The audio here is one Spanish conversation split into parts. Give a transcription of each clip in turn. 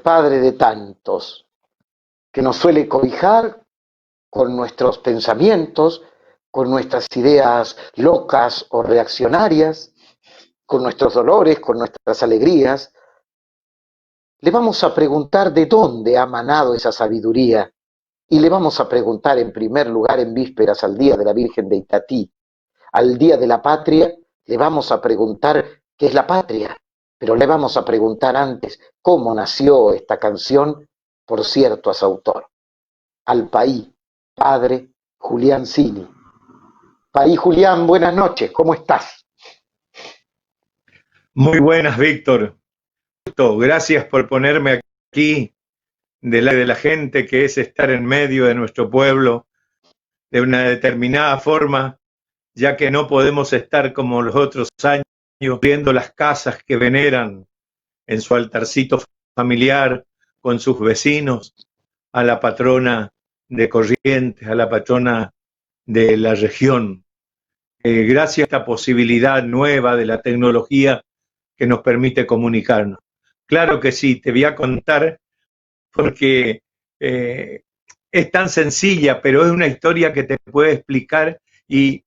el padre de tantos, que nos suele cobijar con nuestros pensamientos, con nuestras ideas locas o reaccionarias, con nuestros dolores, con nuestras alegrías. Le vamos a preguntar de dónde ha manado esa sabiduría y le vamos a preguntar en primer lugar en vísperas al Día de la Virgen de Itatí, al Día de la Patria, le vamos a preguntar qué es la patria, pero le vamos a preguntar antes cómo nació esta canción, por cierto, a su autor, al país, padre Julián Cini. País Julián, buenas noches, ¿cómo estás? Muy buenas, Víctor. Gracias por ponerme aquí de la gente, que es estar en medio de nuestro pueblo de una determinada forma, ya que no podemos estar como los otros años viendo las casas que veneran en su altarcito familiar con sus vecinos a la patrona de Corrientes, a la patrona de la región. Gracias a esta posibilidad nueva de la tecnología que nos permite comunicarnos. Claro que sí, te voy a contar porque es tan sencilla, pero es una historia que te puede explicar, y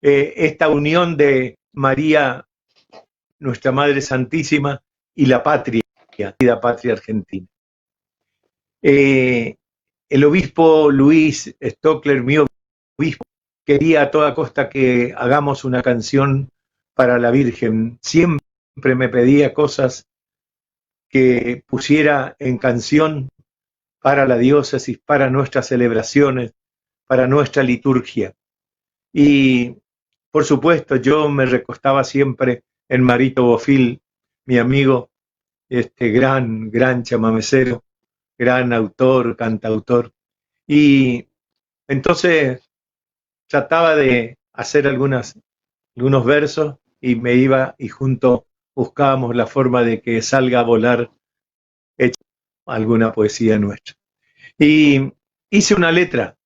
esta unión de María, nuestra Madre Santísima, y la patria, la patria argentina. El obispo Luis Stockler, mi obispo, quería a toda costa que hagamos una canción para la Virgen. Siempre me pedía cosas que pusiera en canción para la diócesis, para nuestras celebraciones, para nuestra liturgia. Y, por supuesto, yo me recostaba siempre en Marito Bofill, mi amigo, este gran chamamecero, gran autor, cantautor. Y entonces trataba de hacer algunos versos y me iba y juntos buscábamos la forma de que salga a volar hecha alguna poesía nuestra. Y hice una letra,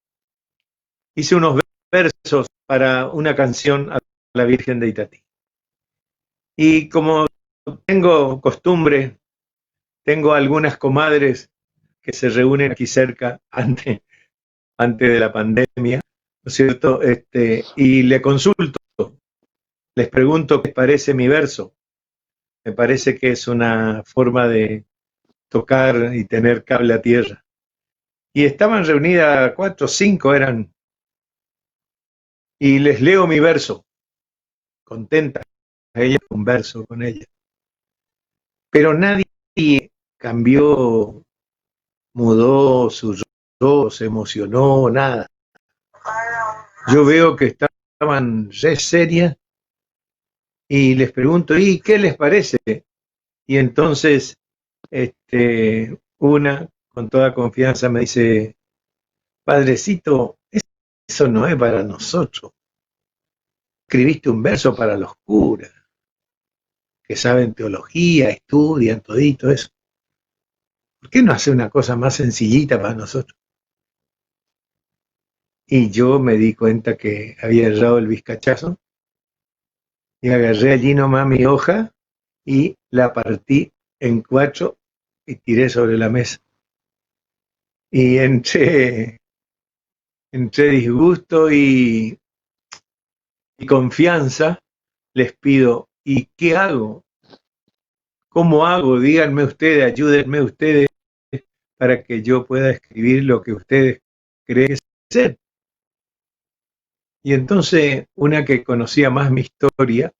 hice unos versos para una canción a la Virgen de Itatí. Y como tengo costumbre, tengo algunas comadres que se reúnen aquí cerca antes de la pandemia, ¿no es cierto? Y le consulto, les pregunto qué les parece mi verso. Me parece que es una forma de tocar y tener cable a tierra. Y estaban reunidas 4 o 5 eran, y les leo mi verso, contenta ella, un verso con ella. Pero nadie cambió, mudó su rostro, se emocionó, nada. Yo veo que estaban re serias y les pregunto, ¿y qué les parece? Y entonces una, con toda confianza, me dice, padrecito, eso no es para nosotros. Escribiste un verso para los curas, que saben teología, estudian todito eso. ¿Por qué no hace una cosa más sencillita para nosotros? Y yo me di cuenta que había errado el vizcachazo y agarré allí nomás mi hoja y la partí en 4 y tiré sobre la mesa. Y entre disgusto y confianza les pido, ¿y qué hago? ¿Cómo hago? Díganme ustedes, ayúdenme ustedes para que yo pueda escribir lo que ustedes creen ser. Y entonces una que conocía más mi historia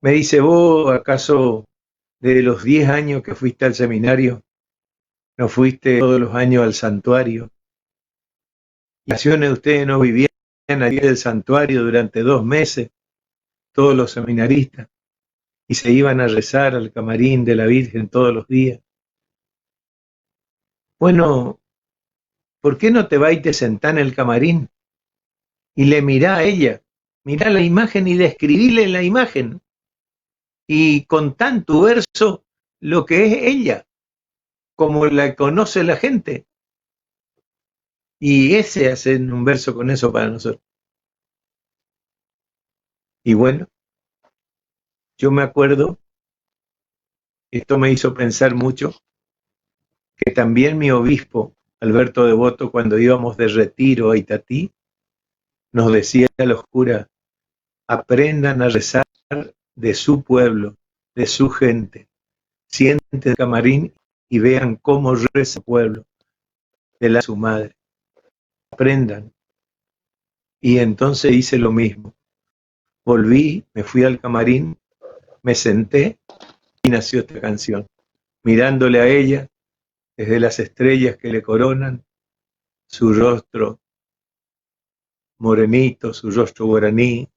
me dice, ¿vos acaso desde los 10 años que fuiste al seminario no fuiste todos los años al santuario? Y las vacaciones ustedes no vivían allí del santuario durante 2 meses, todos los seminaristas, y se iban a rezar al camarín de la Virgen todos los días. Bueno, ¿por qué no te vas y te sentás en el camarín y le mirá a ella? Mirá la imagen y describile la imagen. Y contá en tu verso lo que es ella, como la conoce la gente. Y ese hace un verso con eso para nosotros. Y bueno, yo me acuerdo, esto me hizo pensar mucho, que también mi obispo, Alberto Devoto, cuando íbamos de retiro a Itatí, nos decía a los curas, aprendan a rezar de su pueblo, de su gente. Siéntense el camarín y vean cómo reza el pueblo de su madre. Aprendan. Y entonces hice lo mismo. Volví, me fui al camarín, me senté y nació esta canción. Mirándole a ella, desde las estrellas que le coronan, su rostro morenito, su rostro guaraní,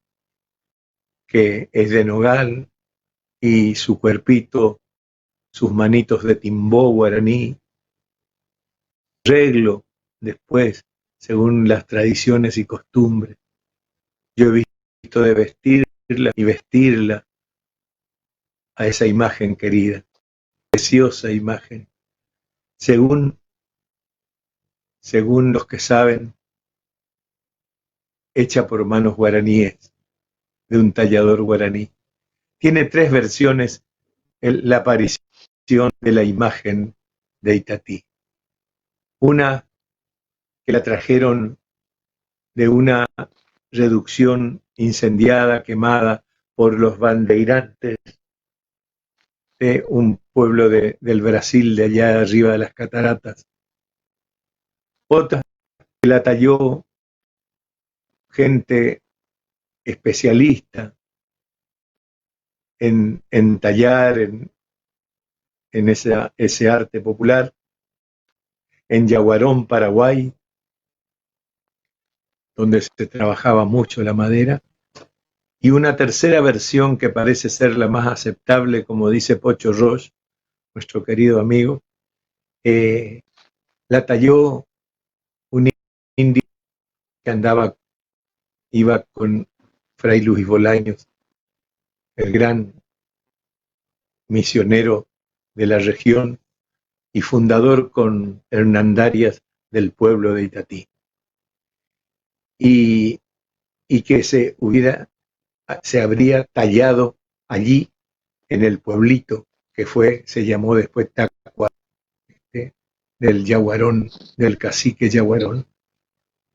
que es de nogal, y su cuerpito, sus manitos de timbó guaraní, arreglo después, según las tradiciones y costumbres. Yo he visto de vestirla y vestirla a esa imagen querida, preciosa imagen, según los que saben, hecha por manos guaraníes, de un tallador guaraní. Tiene 3 versiones la aparición de la imagen de Itatí. Una que la trajeron de una reducción incendiada, quemada por los bandeirantes de un pueblo del Brasil, de allá arriba de las cataratas. Otra que la talló gente especialista en tallar, en ese arte popular, en Yaguarón, Paraguay, donde se trabajaba mucho la madera, y una tercera versión que parece ser la más aceptable, como dice Pocho Roche, nuestro querido amigo, la talló un indio que iba con Fray Luis Bolaños, el gran misionero de la región y fundador con Hernandarias del pueblo de Itatí. Y que se habría tallado allí en el pueblito que se llamó después Tacua, del Yaguarón, del cacique Yaguarón,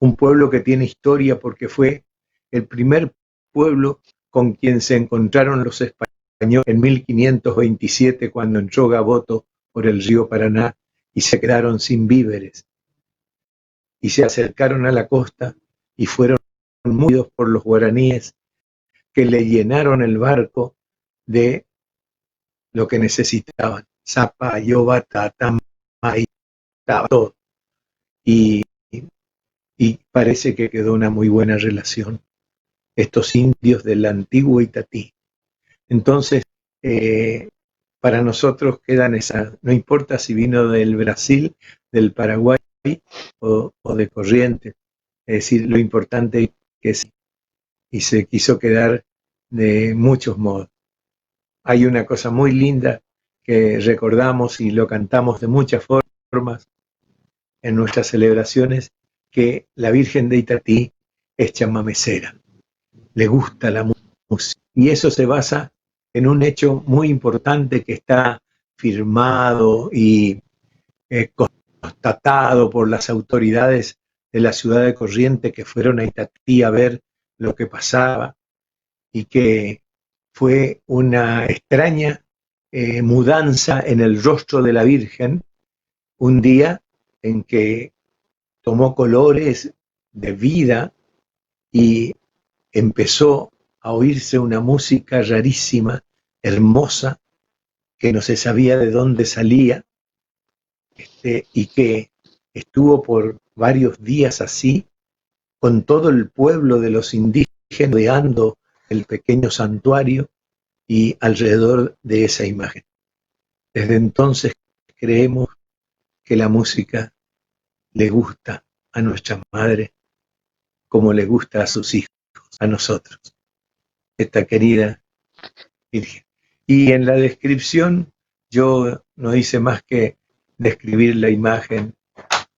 un pueblo que tiene historia porque fue el primer pueblo con quien se encontraron los españoles en 1527 cuando entró Gaboto por el río Paraná y se quedaron sin víveres y se acercaron a la costa y fueron muy por los guaraníes que le llenaron el barco de lo que necesitaban, zapa, yoba, tatama, y todo. Y parece que quedó una muy buena relación. Estos indios del antiguo Itatí. Entonces, para nosotros quedan esas, no importa si vino del Brasil, del Paraguay o de Corrientes, es decir, lo importante es que sí, y se quiso quedar de muchos modos. Hay una cosa muy linda que recordamos y lo cantamos de muchas formas en nuestras celebraciones, que la Virgen de Itatí es chamamecera, le gusta la música, y eso se basa en un hecho muy importante que está firmado y constatado por las autoridades de la ciudad de Corrientes que fueron a Itatí a ver lo que pasaba, y que fue una extraña mudanza en el rostro de la Virgen, un día en que tomó colores de vida y empezó a oírse una música rarísima, hermosa, que no se sabía de dónde salía, y que estuvo por varios días así, con todo el pueblo de los indígenas rodeando el pequeño santuario y alrededor de esa imagen. Desde entonces creemos que la música le gusta a nuestra madre como le gusta a sus hijos, a nosotros, esta querida Virgen. Y en la descripción yo no hice más que describir la imagen,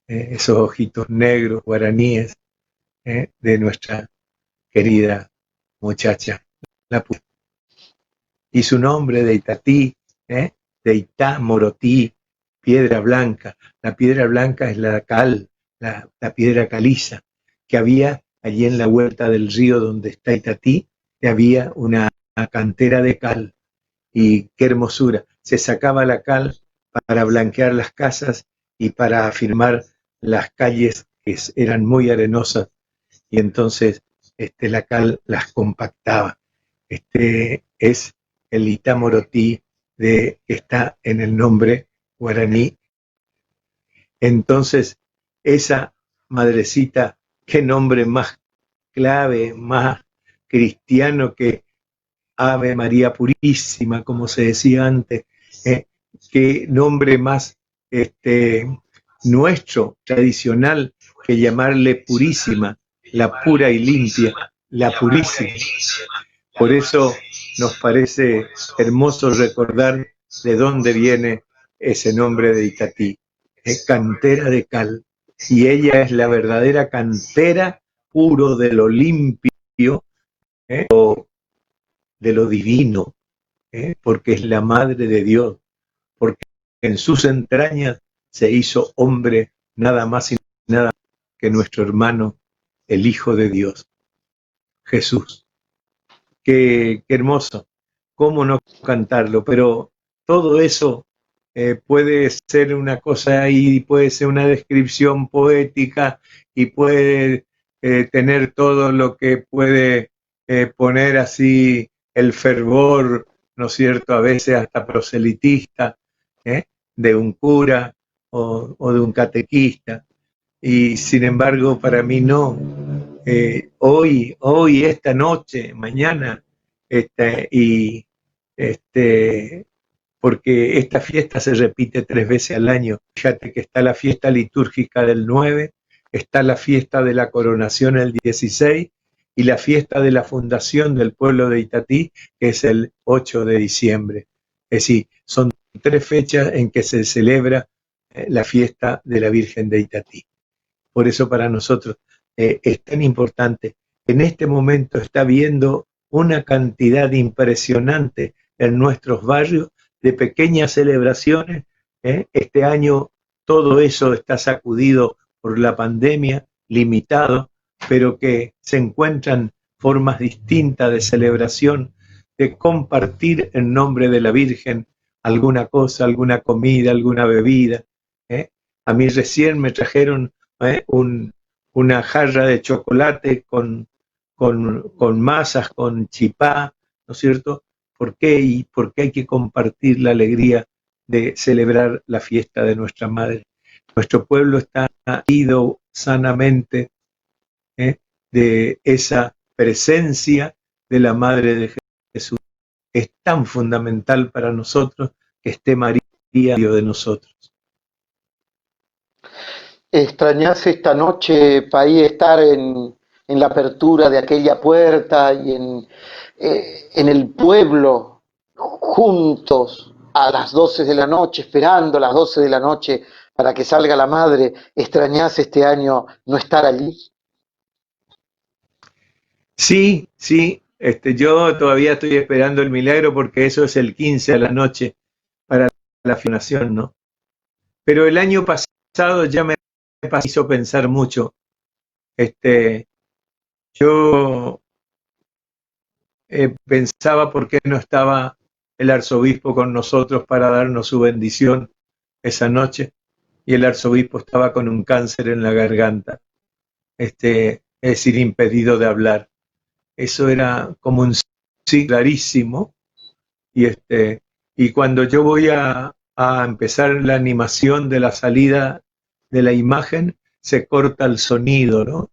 esos ojitos negros guaraníes de nuestra querida muchacha, la puta. Y su nombre de Itatí, de Itá, Morotí, piedra blanca. La piedra blanca es la cal, la piedra caliza, que había allí en la huerta del río donde está Itatí, había una cantera de cal, y qué hermosura. Se sacaba la cal para blanquear las casas y para afirmar las calles que eran muy arenosas, y entonces la cal las compactaba. Es el Itamorotí que está en el nombre guaraní. Entonces, esa madrecita, qué nombre más clave, más cristiano que Ave María Purísima, como se decía antes, qué nombre más nuestro, tradicional, que llamarle Purísima, la pura y limpia, la Purísima. Por eso nos parece hermoso recordar de dónde viene ese nombre de Itatí, cantera de cal, y ella es la verdadera cantera puro de lo limpio, de lo divino, porque es la madre de Dios, porque en sus entrañas se hizo hombre nada más y nada que nuestro hermano, el Hijo de Dios, Jesús. Qué hermoso, cómo no cantarlo, pero todo eso puede ser una cosa y puede ser una descripción poética y puede tener todo lo que puede poner así el fervor, ¿no es cierto?, a veces hasta proselitista, de un cura o de un catequista, y sin embargo para mí no. Hoy, esta noche, mañana, y porque esta fiesta se repite 3 veces al año. Fíjate que está la fiesta litúrgica del 9, está la fiesta de la coronación el 16 y la fiesta de la fundación del pueblo de Itatí, que es el 8 de diciembre. Es decir, son 3 fechas en que se celebra la fiesta de la Virgen de Itatí. Por eso para nosotros es tan importante. En este momento está habiendo una cantidad impresionante en nuestros barrios de pequeñas celebraciones. Este año todo eso está sacudido por la pandemia, limitado, pero que se encuentran formas distintas de celebración, de compartir en nombre de la Virgen alguna cosa, alguna comida, alguna bebida. A mí recién me trajeron una jarra de chocolate con masas, con chipá, ¿no es cierto? ¿Por qué? Y porque hay que compartir la alegría de celebrar la fiesta de nuestra Madre. Nuestro pueblo está ido sanamente de esa presencia de la Madre de Jesús. Es tan fundamental para nosotros que esté María de nosotros. ¿Extrañás esta noche, Paí, estar en la apertura de aquella puerta y en el pueblo juntos a las 12 de la noche, esperando a las 12 de la noche para que salga la madre? ¿Extrañás este año no estar allí? Sí, sí, yo todavía estoy esperando el milagro porque eso es el 15 a la noche para la filmación, ¿no? Pero el año pasado ya me hizo pensar mucho. Yo pensaba por qué no estaba el arzobispo con nosotros para darnos su bendición esa noche, y el arzobispo estaba con un cáncer en la garganta, es decir, impedido de hablar. Eso era como un sí clarísimo, y y cuando yo voy a empezar la animación de la salida de la imagen, se corta el sonido, ¿no?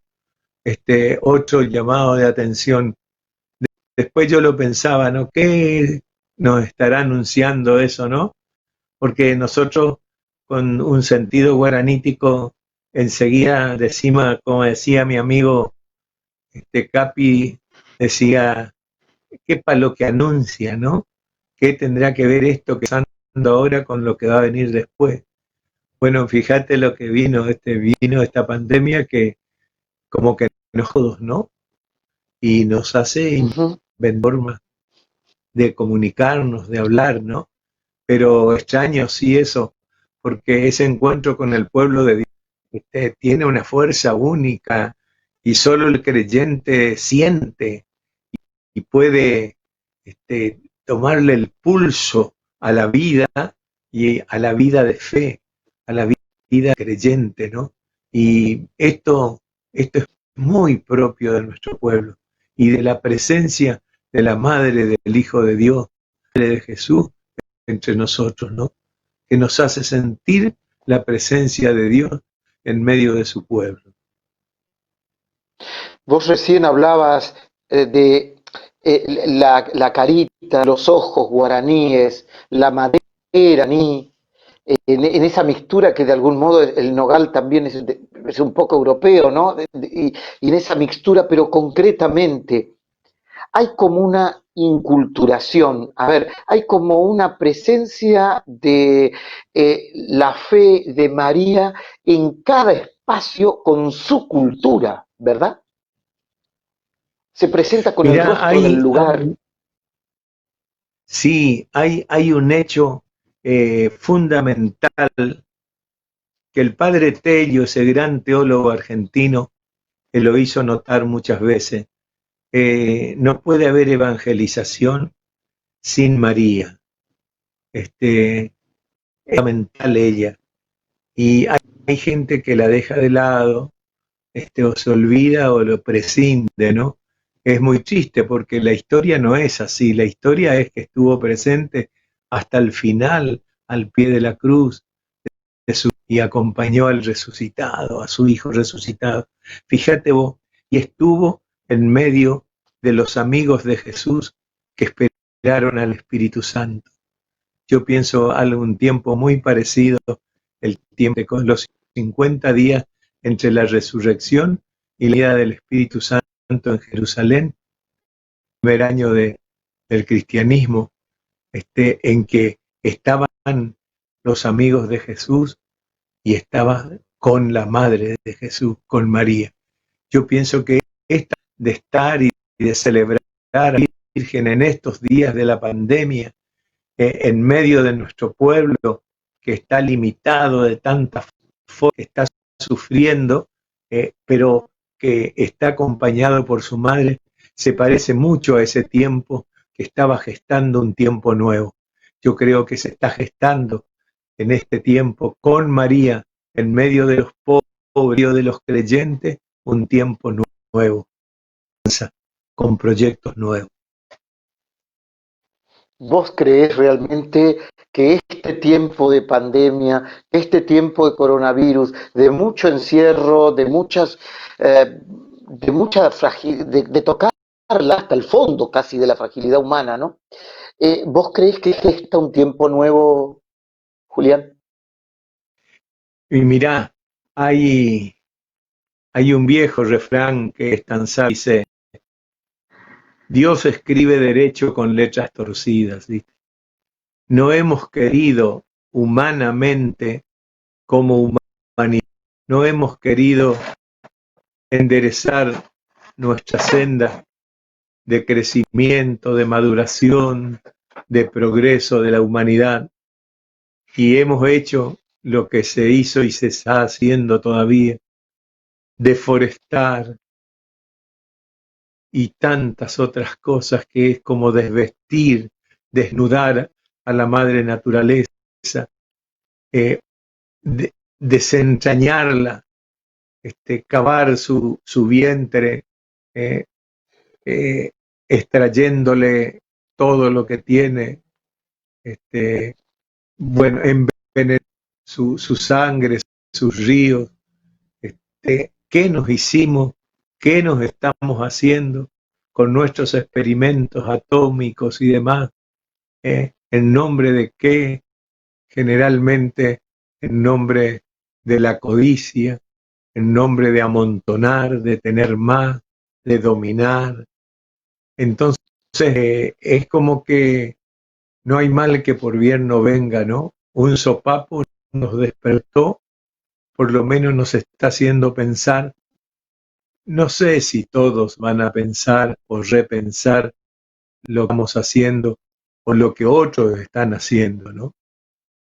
Otro llamado de atención. Después yo lo pensaba, ¿no? ¿Qué nos estará anunciando eso, no? Porque nosotros, con un sentido guaranítico, enseguida decimos, como decía mi amigo Capi, decía, ¿qué para lo que anuncia, no? ¿Qué tendrá que ver esto que está pasando ahora con lo que va a venir después? Bueno, fíjate lo que vino esta pandemia que como que nos, ¿no? Y nos hace formas de comunicarnos, de hablar, ¿no? Pero extraño sí eso, porque ese encuentro con el pueblo de Dios tiene una fuerza única y solo el creyente siente y puede tomarle el pulso a la vida y a la vida de fe, a la vida creyente, ¿no? Y esto es muy propio de nuestro pueblo y de la presencia de la Madre del Hijo de Dios, Madre de Jesús, entre nosotros, ¿no? Que nos hace sentir la presencia de Dios en medio de su pueblo. Vos recién hablabas de la carita, los ojos guaraníes, la madera iraní, en esa mixtura que de algún modo el nogal también es un poco europeo, ¿no? Y en esa mixtura, pero concretamente, hay como una inculturación, a ver, hay como una presencia de la fe de María en cada espacio con su cultura, ¿verdad? Se presenta con el Mirá, rostro del lugar. sí, hay un hecho fundamental que el padre Tello, ese gran teólogo argentino, que lo hizo notar muchas veces. No puede haber evangelización sin María. Es fundamental ella. Y hay gente que la deja de lado, o se olvida o lo prescinde, ¿no? Es muy triste porque la historia no es así. La historia es que estuvo presente hasta el final, al pie de la cruz, y acompañó al resucitado, a su hijo resucitado. Fíjate vos, y estuvo en medio de los amigos de Jesús que esperaron al Espíritu Santo. Yo pienso algún tiempo muy parecido, el tiempo con los 50 días entre la resurrección y la ida del Espíritu Santo en Jerusalén, el primer año del cristianismo, en que estaban los amigos de Jesús y estaba con la Madre de Jesús, con María. Yo pienso que esta de estar y de celebrar a la Virgen en estos días de la pandemia, en medio de nuestro pueblo que está limitado de tantas formas, que está sufriendo, pero que está acompañado por su madre, se parece mucho a ese tiempo que estaba gestando un tiempo nuevo. Yo creo que se está gestando en este tiempo con María, en medio de los pobres, de los creyentes, un tiempo nuevo, con proyectos nuevos. ¿Vos creés realmente que este tiempo de pandemia, este tiempo de coronavirus, de mucho encierro, de tocarla hasta el fondo casi de la fragilidad humana, ¿no? ¿Vos creés que gesta un tiempo nuevo, Julián? Y mirá, hay un viejo refrán que es tan sabio, dice, Dios escribe derecho con letras torcidas, ¿viste? No hemos querido humanamente como humanidad, no hemos querido enderezar nuestra senda de crecimiento, de maduración, de progreso de la humanidad, y hemos hecho lo que se hizo y se está haciendo todavía, deforestar y tantas otras cosas que es como desvestir, desnudar a la madre naturaleza, desentrañarla, cavar su vientre, eh, extrayéndole todo lo que tiene, bueno, envenenar su sangre, sus ríos. ¿Qué nos hicimos? ¿Qué nos estamos haciendo con nuestros experimentos atómicos y demás? ¿En nombre de qué? Generalmente en nombre de la codicia, en nombre de amontonar, de tener más, de dominar. Entonces, es como que no hay mal que por bien no venga, ¿no? Un sopapo nos despertó, por lo menos nos está haciendo pensar. No sé si todos van a pensar o repensar lo que estamos haciendo o lo que otros están haciendo, ¿no?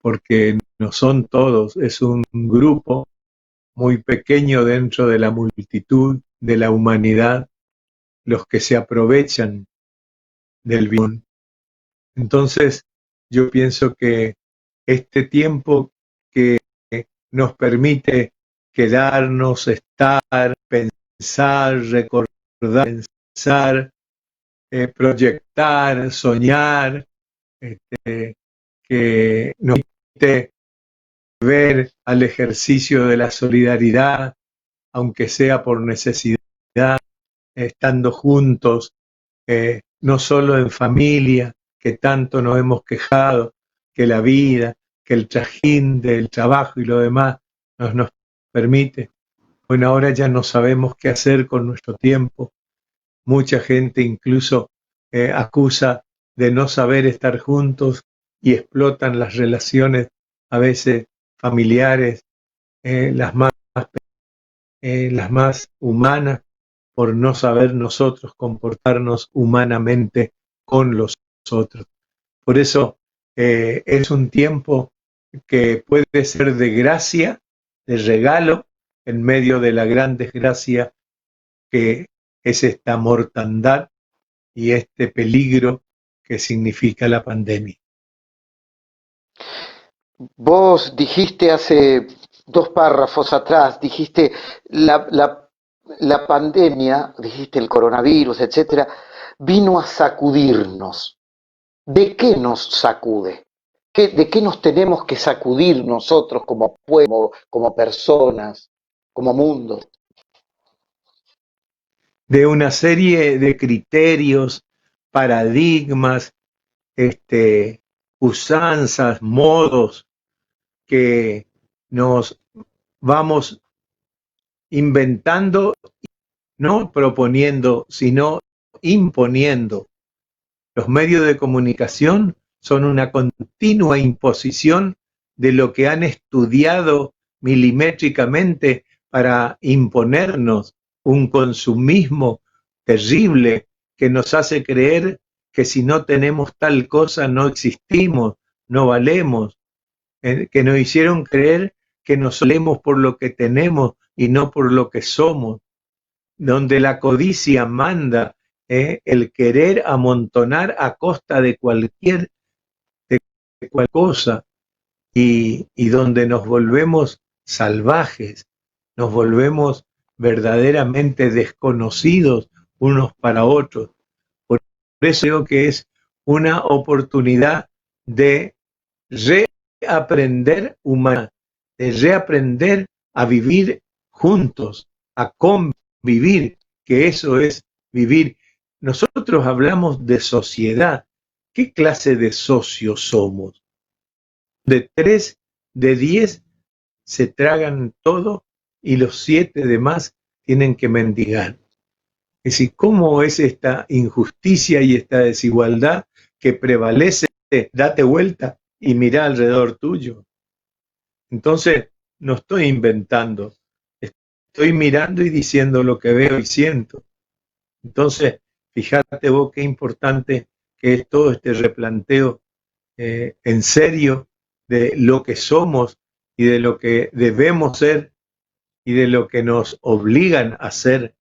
Porque no son todos, es un grupo muy pequeño dentro de la multitud de la humanidad, los que se aprovechan del bien. Entonces, yo pienso que este tiempo que nos permite quedarnos, estar, pensar, recordar, pensar, proyectar, soñar, que nos permite ver al ejercicio de la solidaridad, aunque sea por necesidad, estando juntos, no solo en familia, que tanto nos hemos quejado, que la vida, que el trajín del trabajo y lo demás nos permite. Bueno, ahora ya no sabemos qué hacer con nuestro tiempo. Mucha gente incluso acusa de no saber estar juntos y explotan las relaciones, a veces familiares, las más humanas, por no saber nosotros comportarnos humanamente con los otros. Por eso es un tiempo que puede ser de gracia, de regalo, en medio de la gran desgracia que es esta mortandad y este peligro que significa la pandemia. Vos dijiste hace 2 párrafos atrás, dijiste la pandemia, dijiste el coronavirus, etcétera, vino a sacudirnos. ¿De qué nos sacude? ¿De qué nos tenemos que sacudir nosotros como pueblo, como personas, como mundo? De una serie de criterios, paradigmas, usanzas, modos que nos vamos inventando, no proponiendo, sino imponiendo. Los medios de comunicación son una continua imposición de lo que han estudiado milimétricamente para imponernos un consumismo terrible que nos hace creer que si no tenemos tal cosa no existimos, no valemos, que nos hicieron creer que nos valemos por lo que tenemos y no por lo que somos, donde la codicia manda, el querer amontonar a costa de cualquier cosa, y donde nos volvemos salvajes, nos volvemos verdaderamente desconocidos unos para otros. Por eso digo que es una oportunidad de reaprender humanidad, de reaprender a vivir juntos, a convivir, que eso es vivir. Nosotros hablamos de sociedad. ¿Qué clase de socios somos? De 3 de 10 se tragan todo y los 7 demás tienen que mendigar. Es decir, ¿cómo es esta injusticia y esta desigualdad que prevalece? Date vuelta y mira alrededor tuyo. Entonces, no estoy inventando, estoy mirando y diciendo lo que veo y siento. Entonces, fíjate vos qué importante que es todo este replanteo en serio de lo que somos y de lo que debemos ser y de lo que nos obligan a ser,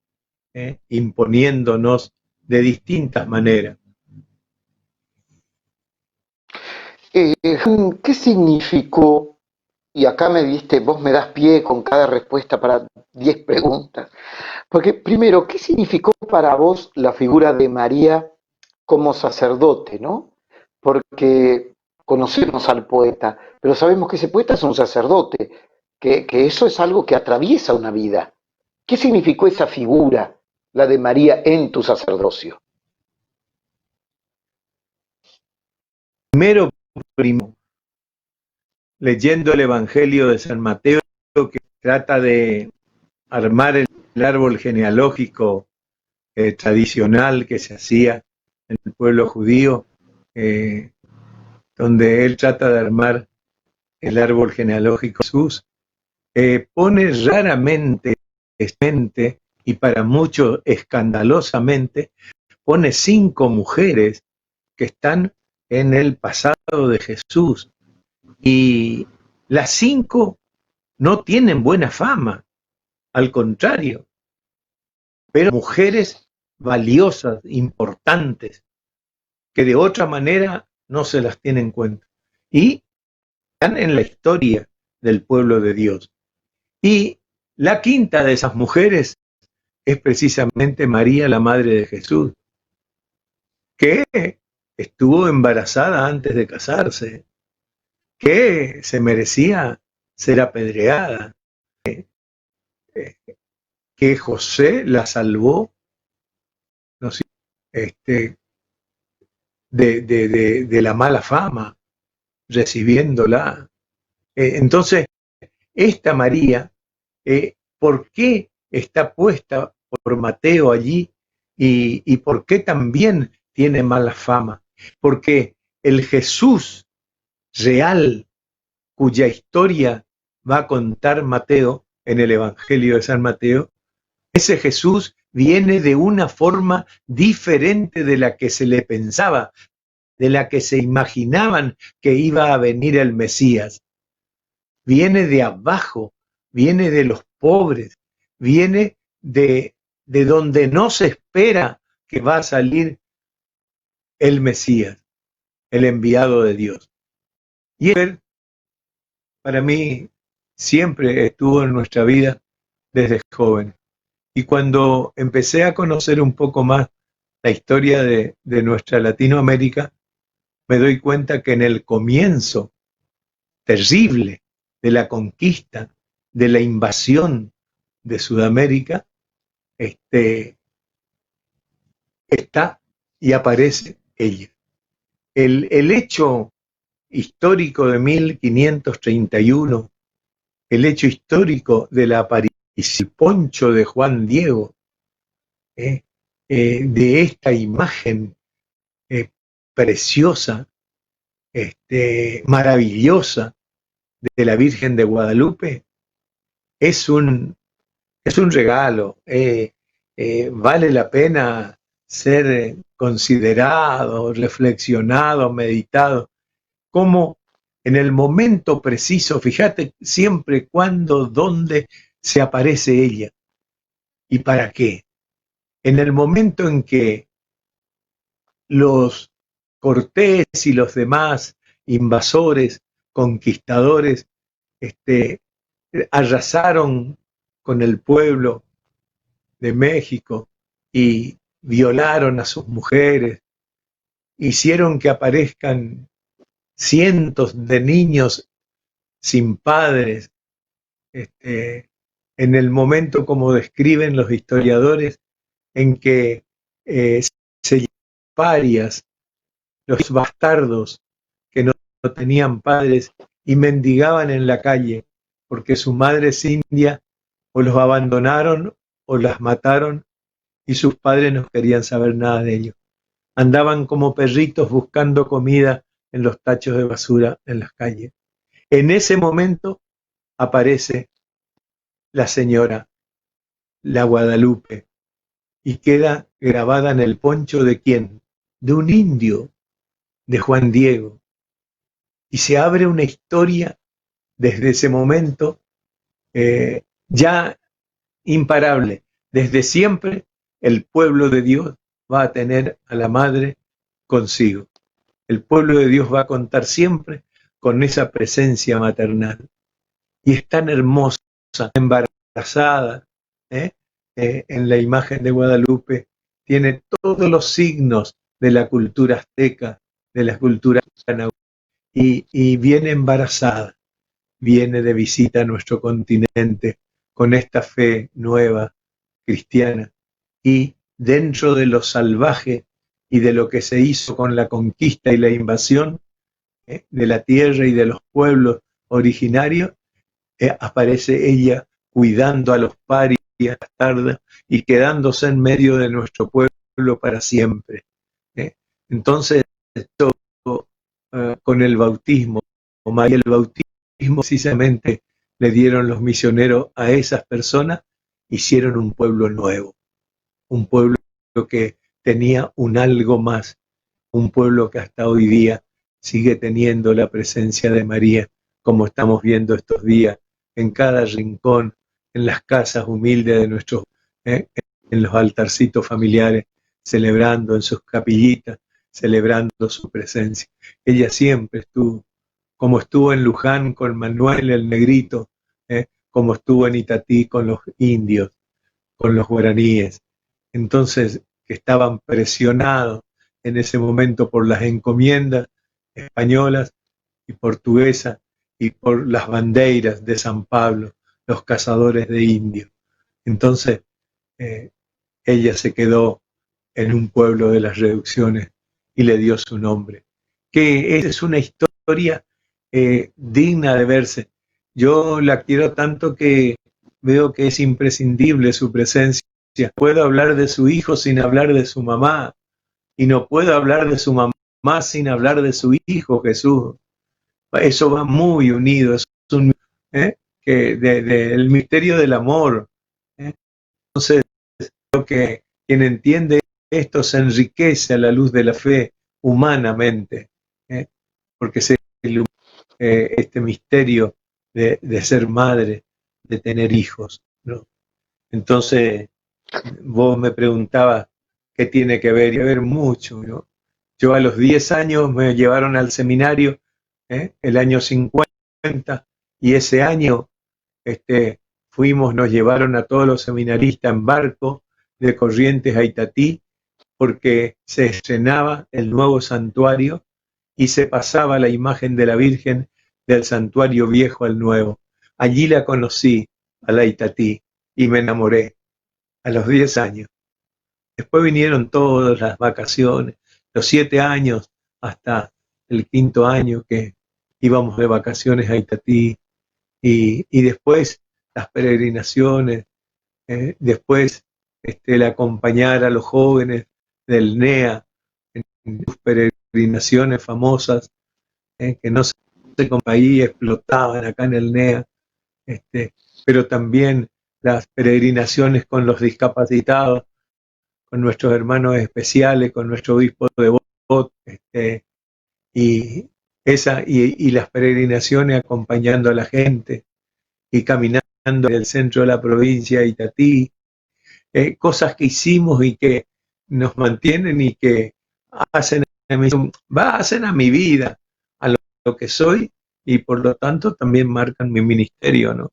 imponiéndonos de distintas maneras. ¿Qué significó? Y acá vos me das pie con cada respuesta para 10 preguntas. Porque primero, ¿qué significó para vos la figura de María como sacerdote, ¿no? Porque conocemos al poeta, pero sabemos que ese poeta es un sacerdote, que eso es algo que atraviesa una vida. ¿Qué significó esa figura, la de María, en tu sacerdocio? Primo, leyendo el Evangelio de San Mateo, que trata de armar el árbol genealógico tradicional que se hacía en el pueblo judío, donde él trata de armar el árbol genealógico de Jesús, pone raramente, y para muchos escandalosamente, pone 5 mujeres que están en el pasado de Jesús. Y Las 5 no tienen buena fama, al contrario, pero mujeres valiosas, importantes, que de otra manera no se las tiene en cuenta. Y están en la historia del pueblo de Dios. Y la quinta de esas mujeres es precisamente María, la madre de Jesús, que estuvo embarazada antes de casarse, que se merecía ser apedreada, que José la salvó, no sé, este, de la mala fama, recibiéndola. Entonces, esta María, ¿por qué está puesta por Mateo allí y por qué también tiene mala fama? Porque el Jesús real, cuya historia va a contar Mateo en el Evangelio de San Mateo, ese Jesús viene de una forma diferente de la que se le pensaba, de la que se imaginaban que iba a venir el Mesías. Viene de abajo, viene de los pobres, viene de donde no se espera que va a salir el Mesías, el enviado de Dios. Y él, para mí, siempre estuvo en nuestra vida desde joven. Y cuando empecé a conocer un poco más la historia de nuestra Latinoamérica, me doy cuenta que en el comienzo terrible de la conquista, de la invasión de Sudamérica, está y aparece ella. El hecho histórico de 1531, el hecho histórico de la aparición del poncho de Juan Diego, de esta imagen preciosa, maravillosa de la Virgen de Guadalupe, es un regalo. Vale la pena ser considerado, reflexionado, meditado, como en el momento preciso, fíjate siempre cuándo, dónde se aparece ella y para qué. En el momento en que los Cortés y los demás invasores, conquistadores, arrasaron con el pueblo de México y violaron a sus mujeres, hicieron que aparezcan cientos de niños sin padres, en el momento, como describen los historiadores, en que se llaman parias, los bastardos que no tenían padres y mendigaban en la calle porque su madre es india, o los abandonaron o las mataron y sus padres no querían saber nada de ellos. Andaban como perritos buscando comida en los tachos de basura en las calles. En ese momento aparece la señora, la Guadalupe, y queda grabada en el poncho ¿de quién? De un indio, de Juan Diego. Y se abre una historia desde ese momento ya imparable. Desde siempre el pueblo de Dios va a tener a la madre consigo. El pueblo de Dios va a contar siempre con esa presencia maternal. Y es tan hermosa, embarazada, en la imagen de Guadalupe, tiene todos los signos de la cultura azteca, de la cultura y viene embarazada, viene de visita a nuestro continente con esta fe nueva, cristiana, y dentro de lo salvaje y de lo que se hizo con la conquista y la invasión de la tierra y de los pueblos originarios, aparece ella cuidando a los parias bastardas y quedándose en medio de nuestro pueblo para siempre. Entonces, esto, con el bautismo, y el bautismo precisamente le dieron los misioneros a esas personas, hicieron un pueblo nuevo, un pueblo que tenía un algo más, un pueblo que hasta hoy día sigue teniendo la presencia de María como estamos viendo estos días, en cada rincón, en las casas humildes de nuestros, en los altarcitos familiares, celebrando en sus capillitas, celebrando su presencia. Ella siempre estuvo, como estuvo en Luján con Manuel el Negrito, como estuvo en Itatí con los indios, con los guaraníes. Entonces, que estaban presionados en ese momento por las encomiendas españolas y portuguesas y por las bandeiras de San Pablo, los cazadores de indios. Entonces, ella se quedó en un pueblo de las reducciones y le dio su nombre. Que es una historia digna de verse. Yo la quiero tanto que veo que es imprescindible su presencia. Puedo hablar de su hijo sin hablar de su mamá, y no puedo hablar de su mamá sin hablar de su hijo Jesús. Eso va muy unido, es un, el misterio del amor. Entonces, creo que quien entiende esto se enriquece a la luz de la fe humanamente, porque se ilumina este misterio de ser madre, de tener hijos, ¿no? Entonces, vos me preguntabas qué tiene que ver, y ver mucho, ¿no? Yo a los 10 años me llevaron al seminario, el año 50, y ese año nos llevaron a todos los seminaristas en barco de Corrientes a Itatí, porque se estrenaba el nuevo santuario y se pasaba la imagen de la Virgen del santuario viejo al nuevo. Allí la conocí, a la Itatí, y me enamoré a los 10 años. Después vinieron todas las vacaciones, los 7 años hasta el 5.º año que íbamos de vacaciones a Itatí, y después las peregrinaciones, después el acompañar a los jóvenes del NEA en sus peregrinaciones famosas, que no sé cómo ahí explotaban acá en el NEA, pero también las peregrinaciones con los discapacitados, con nuestros hermanos especiales, con nuestro obispo de Bot, y las peregrinaciones acompañando a la gente y caminando en el centro de la provincia de Itatí, cosas que hicimos y que nos mantienen y que hacen a mi vida, a lo que soy, y por lo tanto también marcan mi ministerio, ¿no?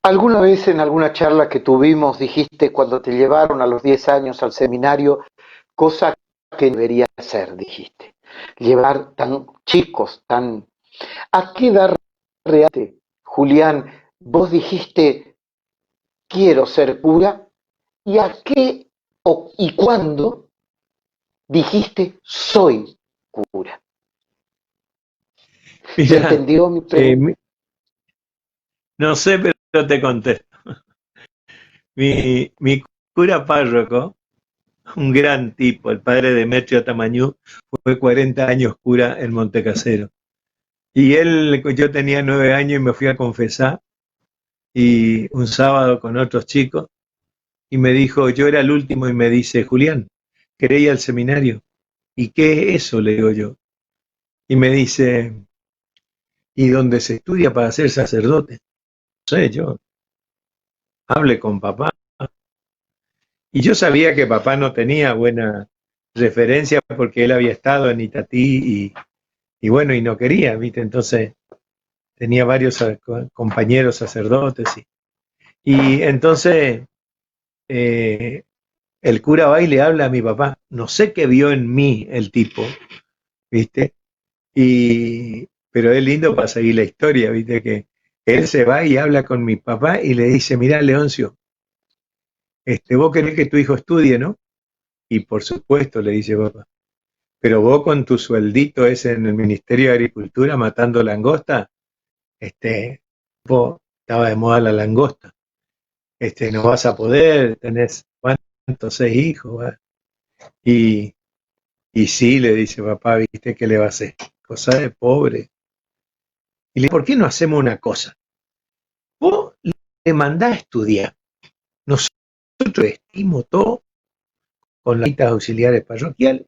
Alguna vez en alguna charla que tuvimos dijiste cuando te llevaron a los 10 años al seminario, cosa que debería hacer, dijiste. Llevar tan chicos, tan... ¿A qué edad realmente, Julián, vos dijiste quiero ser cura? ¿Y a qué y cuándo dijiste soy cura? ¿Se Mira, entendió mi pregunta? no sé, pero te contesto. Mi cura párroco, un gran tipo, el padre Demetrio Tamañú, fue 40 años cura en Montecasero. Y yo tenía 9 años y me fui a confesar, y un sábado con otros chicos, y me dijo, yo era el último, y me dice, Julián, ¿querés ir al seminario? ¿Y qué es eso? Le digo yo. Y me dice, ¿y dónde se estudia para ser sacerdote? No sé, yo hable con papá. Y yo sabía que papá no tenía buena referencia porque él había estado en Itatí y bueno, y no quería, ¿viste? Entonces tenía varios compañeros sacerdotes. Y entonces el cura va y le habla a mi papá. No sé qué vio en mí el tipo, ¿viste? Pero es lindo para seguir la historia, ¿viste? Que él se va y habla con mi papá y le dice, mirá, Leoncio, vos querés que tu hijo estudie, ¿no? Y por supuesto, le dice papá, pero vos con tu sueldito ese en el Ministerio de Agricultura matando langosta, vos estaba de moda la langosta, no vas a poder, tenés cuántos, 6 hijos, ¿va? Y, y sí, le dice papá, viste, ¿qué le va a hacer? Cosa de pobre. Y le dice, ¿por qué no hacemos una cosa? Vos le mandás a estudiar, nosotros vestimos todo con las citas auxiliares parroquiales,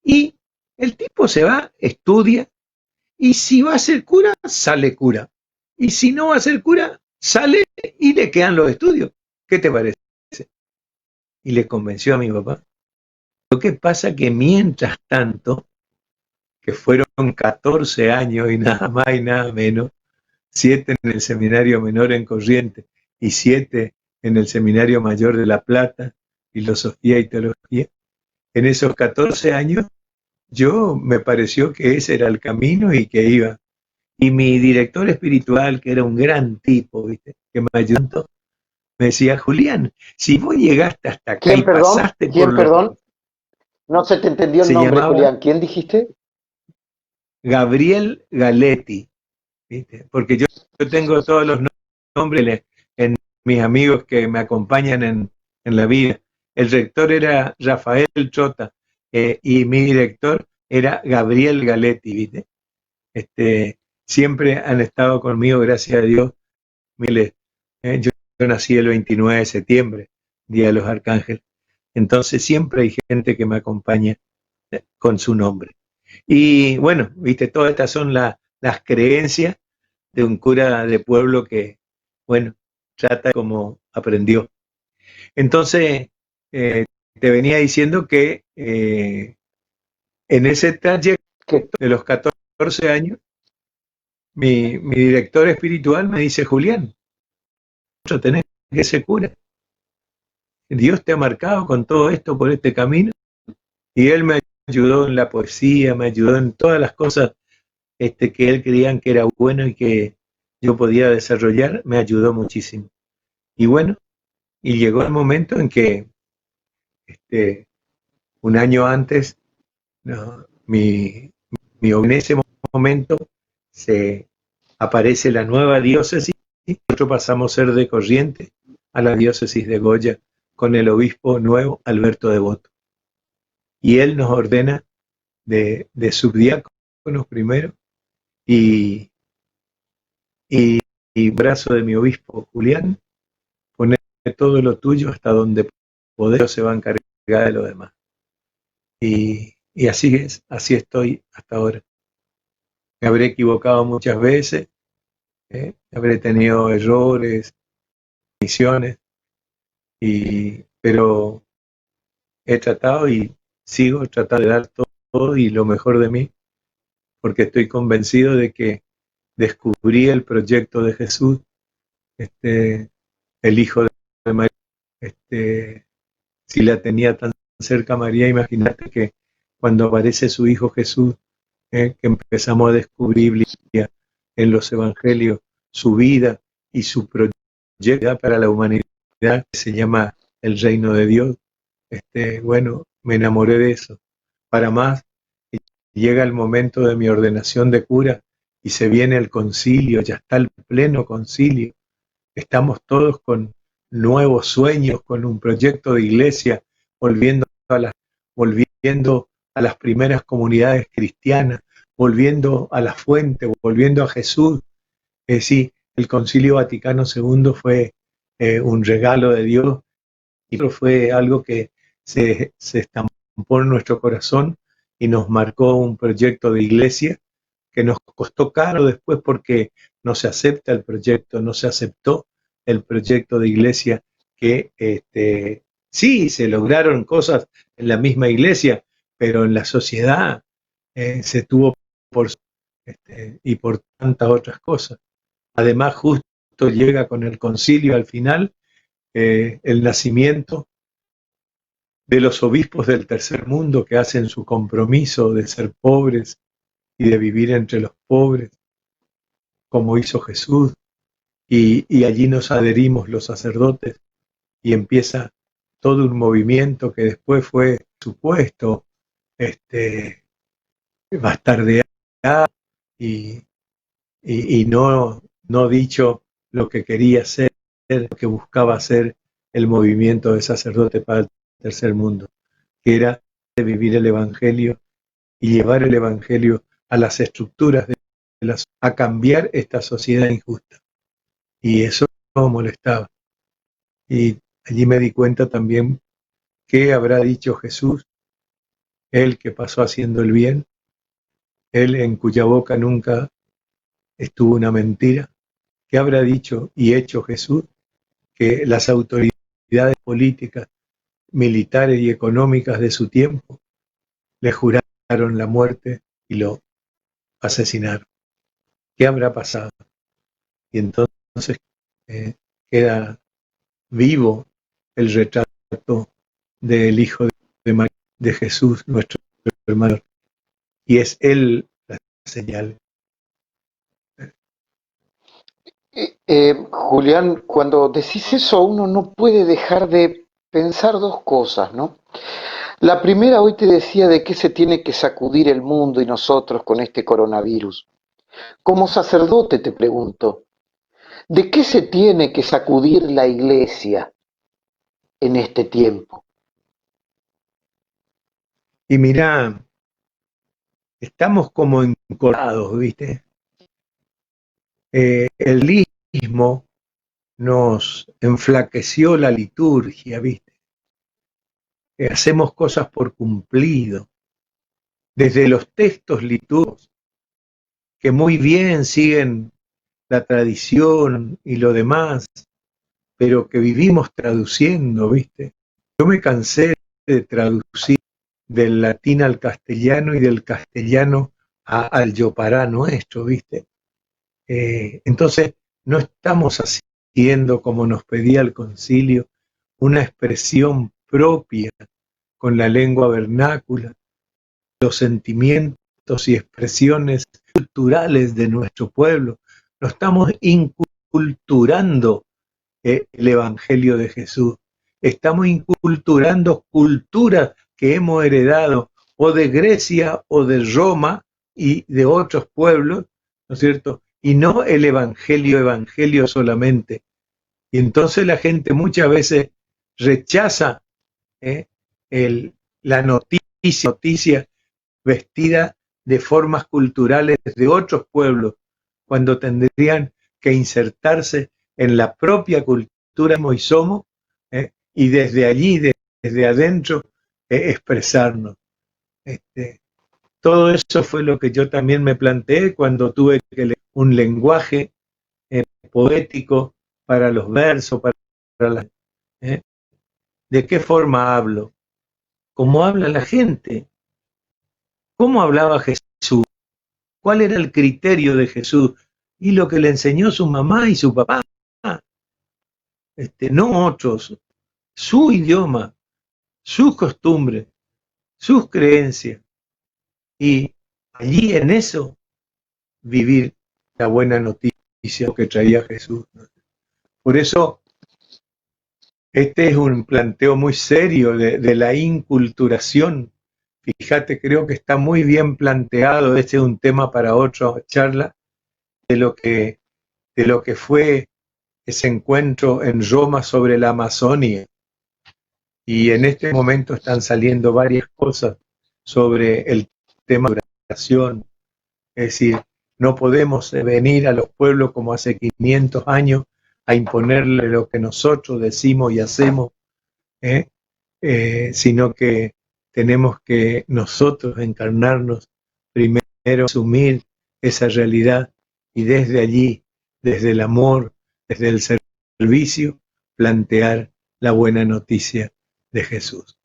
y el tipo se va, estudia, y si va a ser cura, sale cura. Y si no va a ser cura, sale y le quedan los estudios. ¿Qué te parece? Y le convenció a mi papá. Lo que pasa que mientras tanto, que fueron 14 años y nada más y nada menos, 7 en el seminario menor en Corrientes y 7 en el seminario mayor de La Plata, filosofía y teología, en esos 14 años yo me pareció que ese era el camino y que iba. Y mi director espiritual, que era un gran tipo, ¿viste?, que me ayudó, me decía, Julián, si vos llegaste hasta acá y ¿Quién, perdón? pasaste por ¿Quién, lo que perdón? No se te entendió el se nombre, llamaba Julián. ¿Quién dijiste? Gabriel Galetti, ¿viste? Porque yo tengo todos los nombres en mis amigos que me acompañan en la vida. El rector era Rafael Chota, y mi director era Gabriel Galetti, ¿viste? Siempre han estado conmigo, gracias a Dios, miles. Yo nací el 29 de septiembre, Día de los Arcángeles. Entonces siempre hay gente que me acompaña con su nombre. Y bueno, viste, todas estas son las creencias de un cura de pueblo que, bueno, trata como aprendió. Entonces, te venía diciendo que en ese trayecto Que de los 14 años, mi director espiritual me dice, Julián, tú tenés que ser cura. Dios te ha marcado con todo esto por este camino. Y él me ayudó en la poesía, me ayudó en todas las cosas que él creía que era bueno y que yo podía desarrollar, me ayudó muchísimo. Y bueno, y llegó el momento en que un año antes, no, en ese momento se aparece la nueva diócesis, y nosotros pasamos a ser de Corrientes a la diócesis de Goya con el obispo nuevo Alberto Devoto. Y él nos ordena de subdiáconos primero y, y brazo de mi obispo Julián, poner todo lo tuyo hasta donde poder se va a encargar de lo demás. Y así es, así estoy hasta ahora. Me habré equivocado muchas veces, habré tenido errores, misiones, pero he tratado y sigo tratando de dar todo y lo mejor de mí, porque estoy convencido de que descubrí el proyecto de Jesús, el Hijo de María. Si la tenía tan cerca María, imagínate que cuando aparece su Hijo Jesús, que empezamos a descubrir en los evangelios su vida y su proyecto para la humanidad, que se llama el reino de Dios. Bueno, me enamoré de eso. Para más, llega el momento de mi ordenación de cura y se viene el concilio, ya está el pleno concilio. Estamos todos con nuevos sueños, con un proyecto de iglesia, volviendo volviendo a las primeras comunidades cristianas, volviendo a la fuente, volviendo a Jesús. Es decir, el Concilio Vaticano II fue un regalo de Dios y fue algo que se estampó en nuestro corazón y nos marcó un proyecto de iglesia que nos costó caro después porque no se acepta el proyecto, no se aceptó el proyecto de iglesia que sí, se lograron cosas en la misma iglesia, pero en la sociedad se tuvo por y por tantas otras cosas. Además, justo llega con el concilio al final el nacimiento de los obispos del tercer mundo que hacen su compromiso de ser pobres y de vivir entre los pobres, como hizo Jesús, y allí nos adherimos los sacerdotes y empieza todo un movimiento que después fue supuesto, bastardeado y, y no dicho lo que quería ser, lo que buscaba ser el movimiento de sacerdotes para el tercer mundo, que era de vivir el Evangelio y llevar el Evangelio a las estructuras a cambiar esta sociedad injusta. Y eso me molestaba. Y allí me di cuenta también qué habrá dicho Jesús, él que pasó haciendo el bien, Él en cuya boca nunca estuvo una mentira. ¿Qué habrá dicho y hecho Jesús? Que las autoridades políticas, militares y económicas de su tiempo le juraron la muerte y lo asesinaron. ¿Qué habrá pasado? Y entonces queda vivo el retrato del Hijo de María, de Jesús, nuestro hermano, y es Él la señal. Julián, cuando decís eso, uno no puede dejar de pensar dos cosas, ¿no? La primera, hoy te decía de qué se tiene que sacudir el mundo y nosotros con este coronavirus. Como sacerdote te pregunto, ¿de qué se tiene que sacudir la iglesia en este tiempo? Y mirá, estamos como encordados, ¿viste? El ismo nos enflaqueció la liturgia, ¿viste? Hacemos cosas por cumplido, desde los textos litúrgicos, que muy bien siguen la tradición y lo demás, pero que vivimos traduciendo, ¿viste? Yo me cansé de traducir del latín al castellano y del castellano al yopará nuestro, ¿viste? Entonces, no estamos haciendo, como nos pedía el concilio, una expresión propia con la lengua vernácula, los sentimientos y expresiones culturales de nuestro pueblo. No estamos inculturando el Evangelio de Jesús. Estamos inculturando culturas que hemos heredado o de Grecia o de Roma y de otros pueblos, ¿no es cierto? Y no el evangelio solamente. Y entonces la gente muchas veces rechaza ¿eh? La noticia vestida de formas culturales de otros pueblos, cuando tendrían que insertarse en la propia cultura que somos y desde allí, desde adentro, expresarnos. Todo eso fue lo que yo también me planteé cuando tuve que leer un lenguaje poético para los versos, ¿eh? ¿De qué forma hablo? ¿Cómo habla la gente? ¿Cómo hablaba Jesús? ¿Cuál era el criterio de Jesús? Y lo que le enseñó su mamá y su papá, no otros, su idioma, sus costumbres, sus creencias. Y allí en eso vivir la buena noticia que traía Jesús. Por eso este es un planteo muy serio de la inculturación. Fíjate, creo que está muy bien planteado, este es un tema para otra charla, de lo que fue ese encuentro en Roma sobre la Amazonia. Y en este momento están saliendo varias cosas sobre el tema de la oración. Es decir, no podemos venir a los pueblos como hace 500 años a imponerle lo que nosotros decimos y hacemos, sino que tenemos que nosotros encarnarnos primero, asumir esa realidad y desde allí, desde el amor, desde el servicio, plantear la buena noticia de Jesús.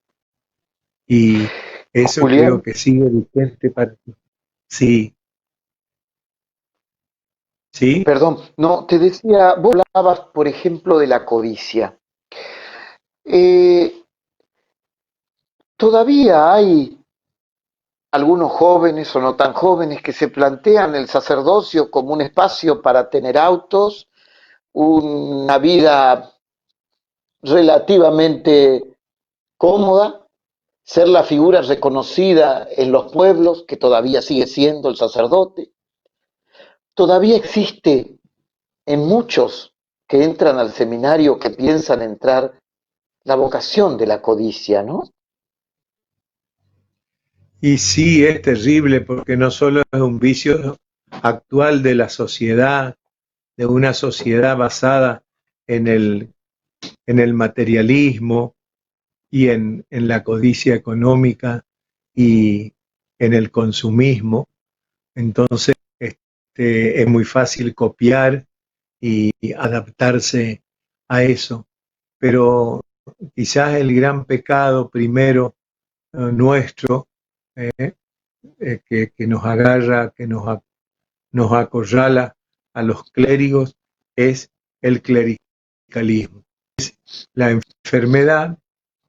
Y eso creo Julián, que sigue vigente para ti. Sí, sí, perdón, no, te decía, vos hablabas, por ejemplo, de la codicia. Eh, Todavía hay algunos jóvenes o no tan jóvenes que se plantean el sacerdocio como un espacio para tener autos, una vida relativamente cómoda, ser la figura reconocida en los pueblos, que todavía sigue siendo el sacerdote. Todavía existe en muchos que entran al seminario, que piensan entrar, la vocación de la codicia, ¿no? y sí es terrible porque no solo es un vicio actual de la sociedad, de una sociedad basada en el materialismo y en la codicia económica y en el consumismo, Entonces, es muy fácil copiar y adaptarse a eso. Pero quizás el gran pecado primero nuestro, que nos agarra, que nos acorrala a los clérigos, es el clericalismo. Es la enfermedad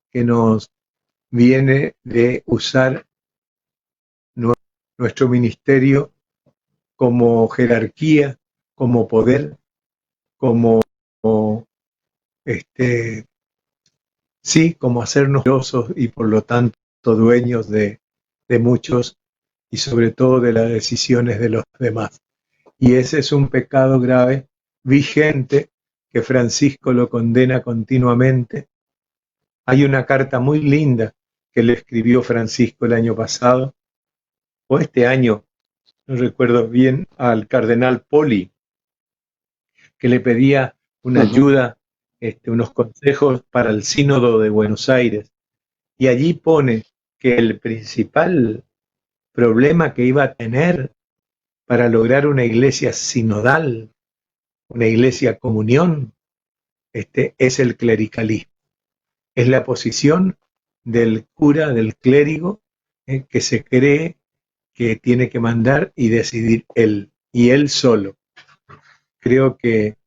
que nos viene de usar nuestro ministerio como jerarquía, como poder, como sí, como hacernos poderosos y por lo tanto dueños de muchos y sobre todo de las decisiones de los demás. Y ese es un pecado grave, vigente, que Francisco lo condena continuamente. Hay una carta muy linda que le escribió Francisco el año pasado, o este año, no recuerdo bien, al cardenal Poli, que le pedía una ayuda, unos consejos para el Sínodo de Buenos Aires. Y allí pone que el principal problema que iba a tener para lograr una iglesia sinodal, una iglesia comunión, es el clericalismo. Es la posición del cura, del clérigo, que se cree que tiene que mandar y decidir él, y él solo. Creo que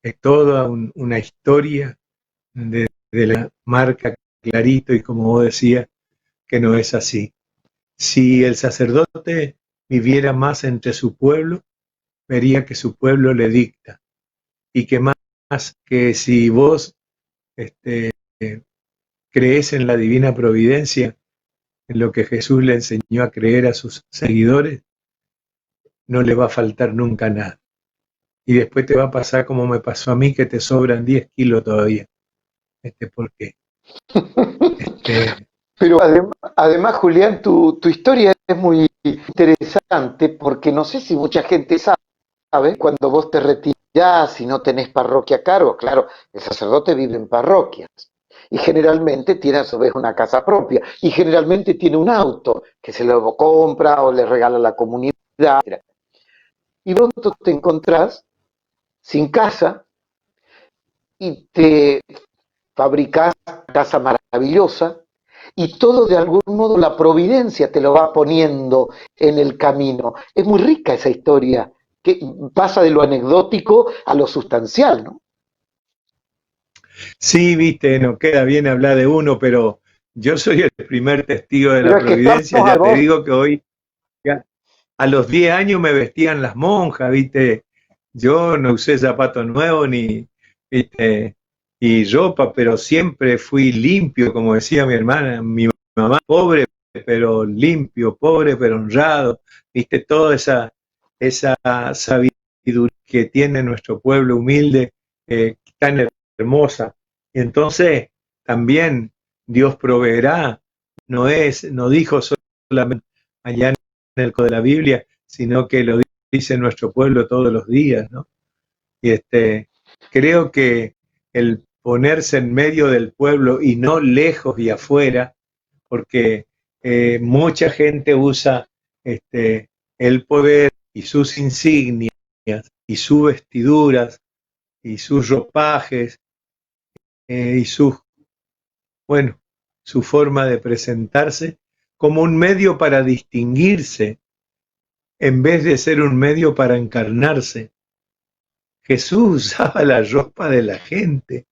es toda una historia de la marca clarito, y como vos decías, que no es así. Si el sacerdote viviera más entre su pueblo, vería que su pueblo le dicta, y que más que si vos crees en la divina providencia, en lo que Jesús le enseñó a creer a sus seguidores, no le va a faltar nunca nada. Y después te va a pasar como me pasó a mí, que te sobran 10 kilos todavía. ¿Por qué? Pero además, Julián, tu historia es muy interesante porque no sé si mucha gente sabe, cuando vos te retirás y no tenés parroquia a cargo, claro, el sacerdote vive en parroquias y generalmente tiene a su vez una casa propia y generalmente tiene un auto que se lo compra o le regala a la comunidad. Y pronto te encontrás sin casa y te fabricás una casa maravillosa y todo de algún modo la providencia te lo va poniendo en el camino. Es muy rica esa historia, que pasa de lo anecdótico a lo sustancial, ¿no? Sí, viste, no queda bien hablar de uno, pero yo soy el primer testigo de la providencia. Ya te digo que hoy, ya, a los 10 años me vestían las monjas, viste. Yo no usé zapatos nuevos ni, viste, y ropa, pero siempre fui limpio, como decía mi hermana, mi mamá, pobre pero limpio, pobre pero honrado, viste, toda esa sabiduría que tiene nuestro pueblo humilde, tan hermosa. Y entonces también Dios proveerá, no dijo solamente allá en el código de la Biblia, sino que lo dice nuestro pueblo todos los días, ¿no? Y creo que el ponerse en medio del pueblo y no lejos y afuera, porque mucha gente usa el poder y sus insignias y sus vestiduras y sus ropajes y bueno, su forma de presentarse como un medio para distinguirse en vez de ser un medio para encarnarse. Jesús usaba la ropa de la gente,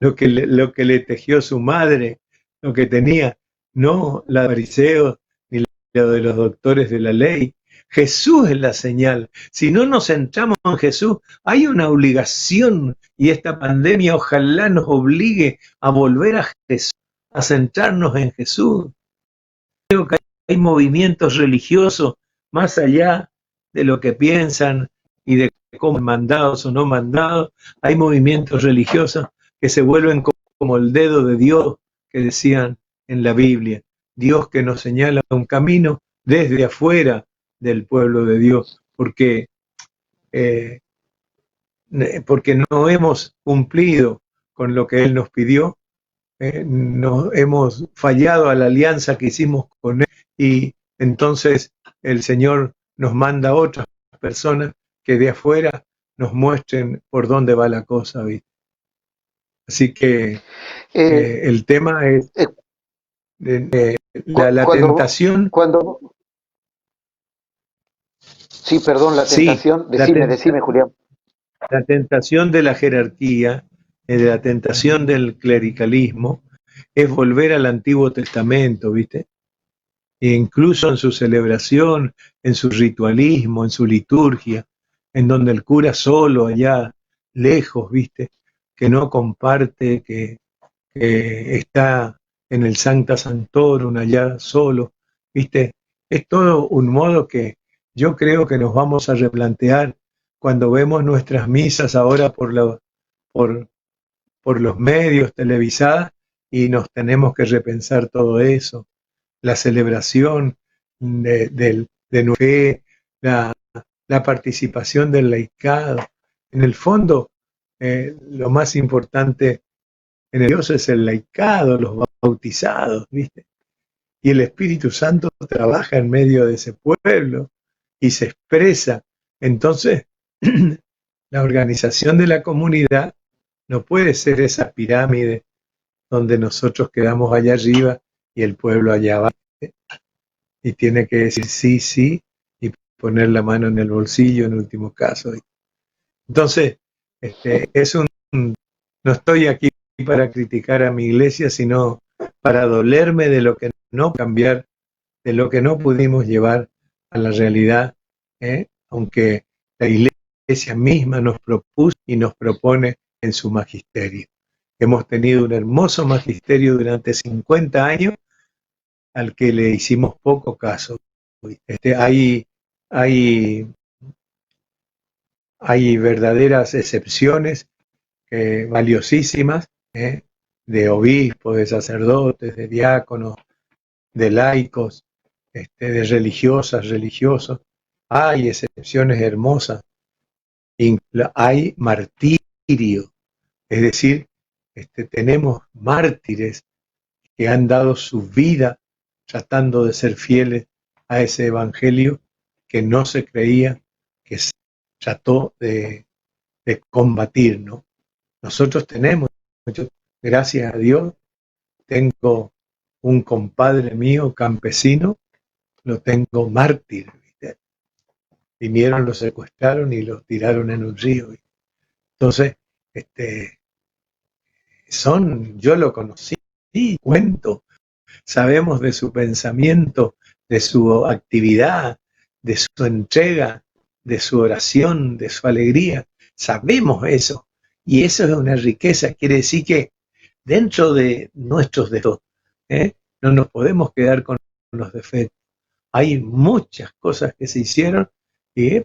lo que le tejió su madre, lo que tenía, no la de fariseos ni la de los doctores de la ley. Jesús es la señal. Si no nos centramos en Jesús, hay una obligación, y esta pandemia ojalá nos obligue a volver a Jesús, a centrarnos en Jesús. Creo que hay movimientos religiosos más allá de lo que piensan y de cómo mandados o no mandados. Hay movimientos religiosos que se vuelven como el dedo de Dios que decían en la Biblia. Dios que nos señala un camino desde afuera del pueblo de Dios, porque no hemos cumplido con lo que Él nos pidió, no hemos fallado a la alianza que hicimos con Él, y entonces el Señor nos manda a otras personas que de afuera nos muestren por dónde va la cosa, ¿viste? Así que Eh, el tema es eh, la cuando, tentación, cuando, sí, perdón, la sí, tentación, la, decime, Julián. la tentación de la jerarquía, la tentación del clericalismo, es volver al Antiguo Testamento, ¿viste? E incluso en su celebración, en su ritualismo, en su liturgia, en donde el cura solo, allá lejos, ¿viste? Que no comparte, que está en el Sancta Sanctorum, allá solo, ¿viste? Es todo un modo que yo creo que nos vamos a replantear cuando vemos nuestras misas ahora por, por los medios televisadas y nos tenemos que repensar todo eso, la celebración de nuestra fe, la participación del laicado. En el fondo, lo más importante en el Dios es el laicado, los bautizados, ¿viste? Y el Espíritu Santo trabaja en medio de ese pueblo y se expresa. Entonces, la organización de la comunidad no puede ser esa pirámide donde nosotros quedamos allá arriba y el pueblo allá abajo. Y tiene que decir sí, sí, y poner la mano en el bolsillo en último caso. Entonces, es no estoy aquí para criticar a mi iglesia, sino para dolerme de lo que no cambiar, de lo que no pudimos llevar a la realidad, aunque la iglesia misma nos propuso y nos propone en su magisterio. Hemos tenido un hermoso magisterio durante 50 años al que le hicimos poco caso. Hay, hay, hay verdaderas excepciones valiosísimas, de obispos, de sacerdotes, de diáconos, de laicos, de religiosas, religiosos. Hay excepciones hermosas, hay martirio, es decir, tenemos mártires que han dado su vida tratando de ser fieles a ese evangelio que no se creía, que se trató de combatir, ¿no? Nosotros tenemos, yo, gracias a Dios, tengo un compadre mío campesino, lo tengo mártir, ¿viste? Vinieron, lo secuestraron y lo tiraron en un río. ¿Viste? Entonces, yo lo conocí, cuento, sabemos de su pensamiento, de su actividad, de su entrega, de su oración, de su alegría. Sabemos eso. Y eso es una riqueza. Quiere decir que dentro de nuestros defectos, no nos podemos quedar con los defectos. Hay muchas cosas que se hicieron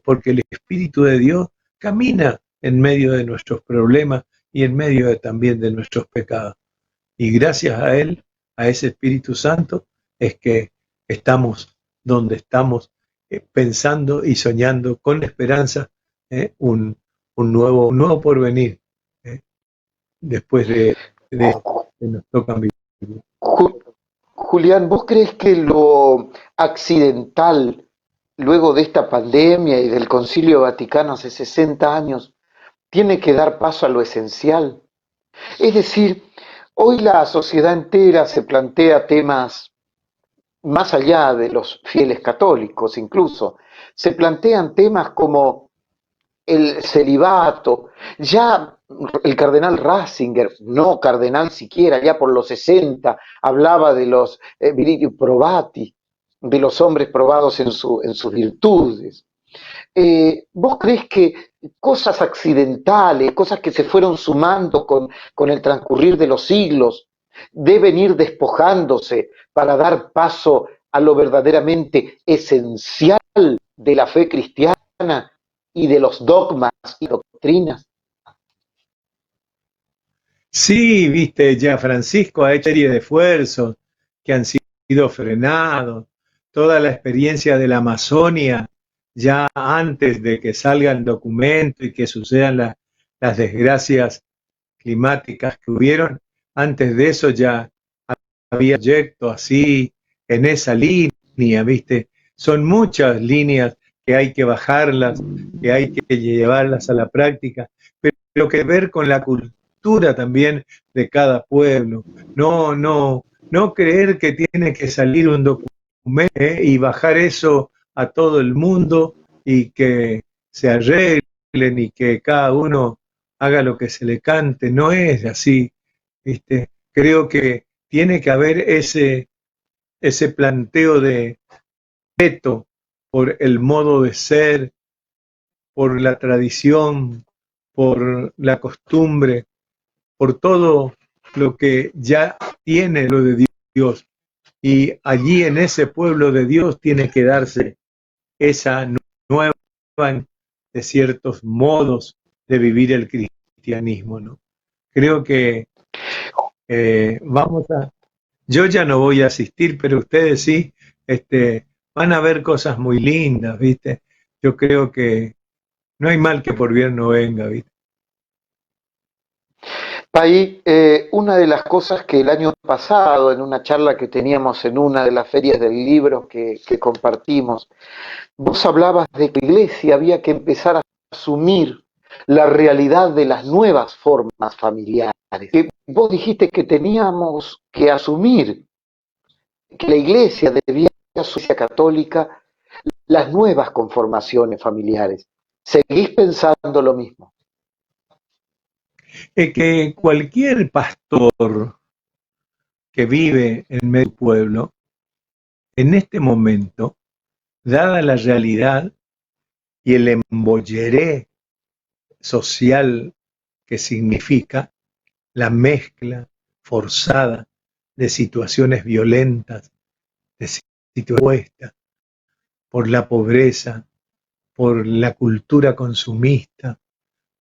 porque el Espíritu de Dios camina en medio de nuestros problemas y en medio también de nuestros pecados. Y gracias a Él, a ese Espíritu Santo, es que estamos donde estamos, pensando y soñando con esperanza, un nuevo porvenir, después de que nos toca vivir. Ju- Julián, ¿vos crees que lo accidental, luego de esta pandemia y del Concilio Vaticano hace 60 años, tiene que dar paso a lo esencial? Es decir, hoy la sociedad entera se plantea temas más allá de los fieles católicos incluso, se plantean temas como el celibato, ya el cardenal Ratzinger, no cardenal siquiera, ya por los 60, hablaba de los virili probati, de los hombres probados en sus virtudes. ¿Vos crees que cosas accidentales, cosas que se fueron sumando con el transcurrir de los siglos, deben ir despojándose para dar paso a lo verdaderamente esencial de la fe cristiana y de los dogmas y doctrinas? Sí, viste, ya Francisco ha hecho serie de esfuerzos que han sido frenados, toda la experiencia de la Amazonia, ya antes de que salga el documento y que sucedan las desgracias climáticas que hubieron, antes de eso ya había proyectos así, en esa línea, viste, son muchas líneas que hay que bajarlas, que hay que llevarlas a la práctica, pero que ver con la cultura también de cada pueblo. No creer que tiene que salir un documento y bajar eso a todo el mundo y que se arreglen y que cada uno haga lo que se le cante. No es así, ¿viste? Creo que tiene que haber ese planteo de respeto por el modo de ser, por la tradición, por la costumbre, por todo lo que ya tiene lo de Dios. Y allí en ese pueblo de Dios tiene que darse esa nueva de ciertos modos de vivir el cristianismo, ¿no? Creo que yo ya no voy a asistir, pero ustedes sí, van a ver cosas muy lindas, ¿viste? Yo creo que no hay mal que por bien no venga, ¿viste? Ahí, una de las cosas que el año pasado, en una charla que teníamos en una de las ferias del libro que compartimos, vos hablabas de que la iglesia había que empezar a asumir la realidad de las nuevas formas familiares. Que vos dijiste que teníamos que asumir que la iglesia debía asumir católica las nuevas conformaciones familiares. ¿Seguís pensando lo mismo? Es que cualquier pastor que vive en medio del pueblo, en este momento, dada la realidad y el embolleré social que significa la mezcla forzada de situaciones violentas, de situaciones puestas por la pobreza, por la cultura consumista,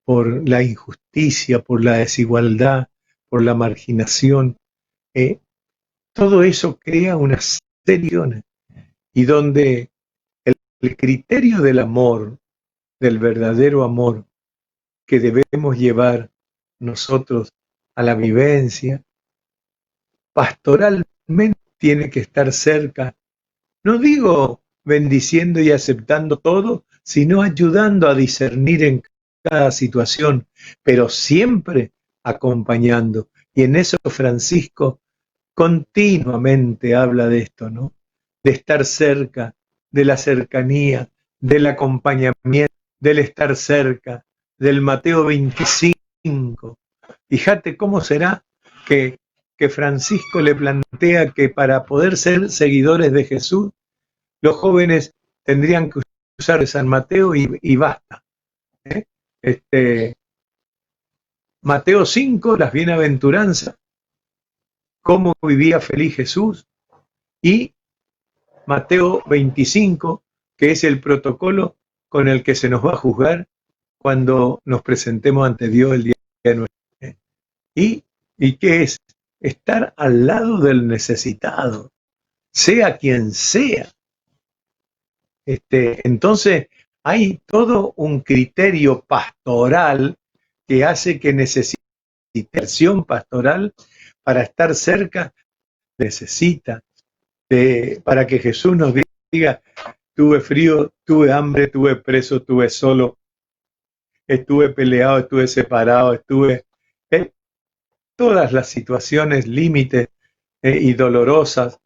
por la injusticia, por la desigualdad, por la marginación. eh, Todo eso crea una serie y donde el criterio del amor, del verdadero amor que debemos llevar nosotros a la vivencia, pastoralmente tiene que estar cerca. No digo bendiciendo y aceptando todo, sino ayudando a discernir en cada situación, pero siempre acompañando. Y en eso Francisco continuamente habla de esto, ¿no? De estar cerca, de la cercanía, del acompañamiento, del estar cerca, del Mateo 25. Fíjate cómo será que, que Francisco le plantea que para poder ser seguidores de Jesús, los jóvenes tendrían que usar San Mateo y basta. ¿eh? Mateo 5, las bienaventuranzas, cómo vivía feliz Jesús, y Mateo 25, que es el protocolo con el que se nos va a juzgar cuando nos presentemos ante Dios el día de nuestro. ¿Y qué es? Estar al lado del necesitado, sea quien sea. Entonces, hay todo un criterio pastoral que hace que necesite acción pastoral para estar cerca, necesita, para que Jesús nos diga, tuve frío, tuve hambre, tuve preso, tuve solo, estuve peleado, estuve separado, estuve... todas las situaciones límites y dolorosas,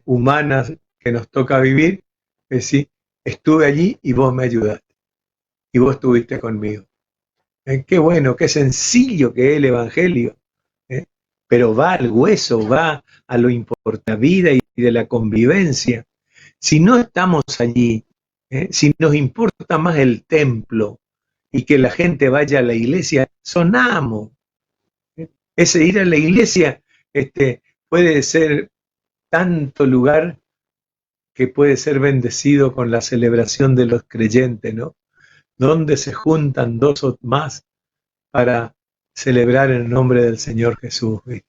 humanas que nos toca vivir, es decir, estuve allí y vos me ayudaste, y vos estuviste conmigo. Qué bueno, qué sencillo que es el Evangelio, ¿eh? Pero va al hueso, va a lo importante de la vida y de la convivencia. Si no estamos allí, si nos importa más el templo y que la gente vaya a la iglesia, sonamos. Ese ir a la iglesia puede ser tanto lugar que puede ser bendecido con la celebración de los creyentes, ¿no? Donde se juntan dos o más para celebrar el nombre del Señor Jesús, ¿viste?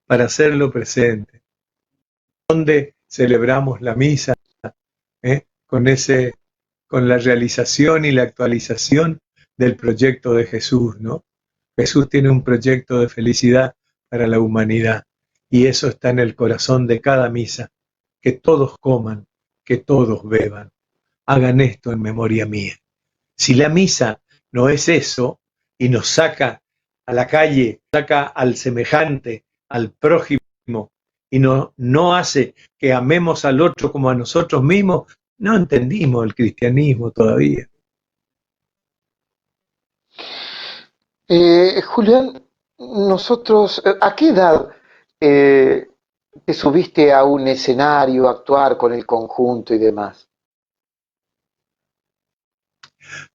Para hacerlo presente. Donde celebramos la misa, con la realización y la actualización del proyecto de Jesús, ¿no? Jesús tiene un proyecto de felicidad para la humanidad y eso está en el corazón de cada misa, que todos coman, que todos beban. hagan esto en memoria mía. Si la misa no es eso y nos saca a la calle, saca al semejante, al prójimo, y no hace que amemos al otro como a nosotros mismos, no entendimos el cristianismo todavía. Julián, nosotros, ¿a qué edad te subiste a un escenario a actuar con el conjunto y demás?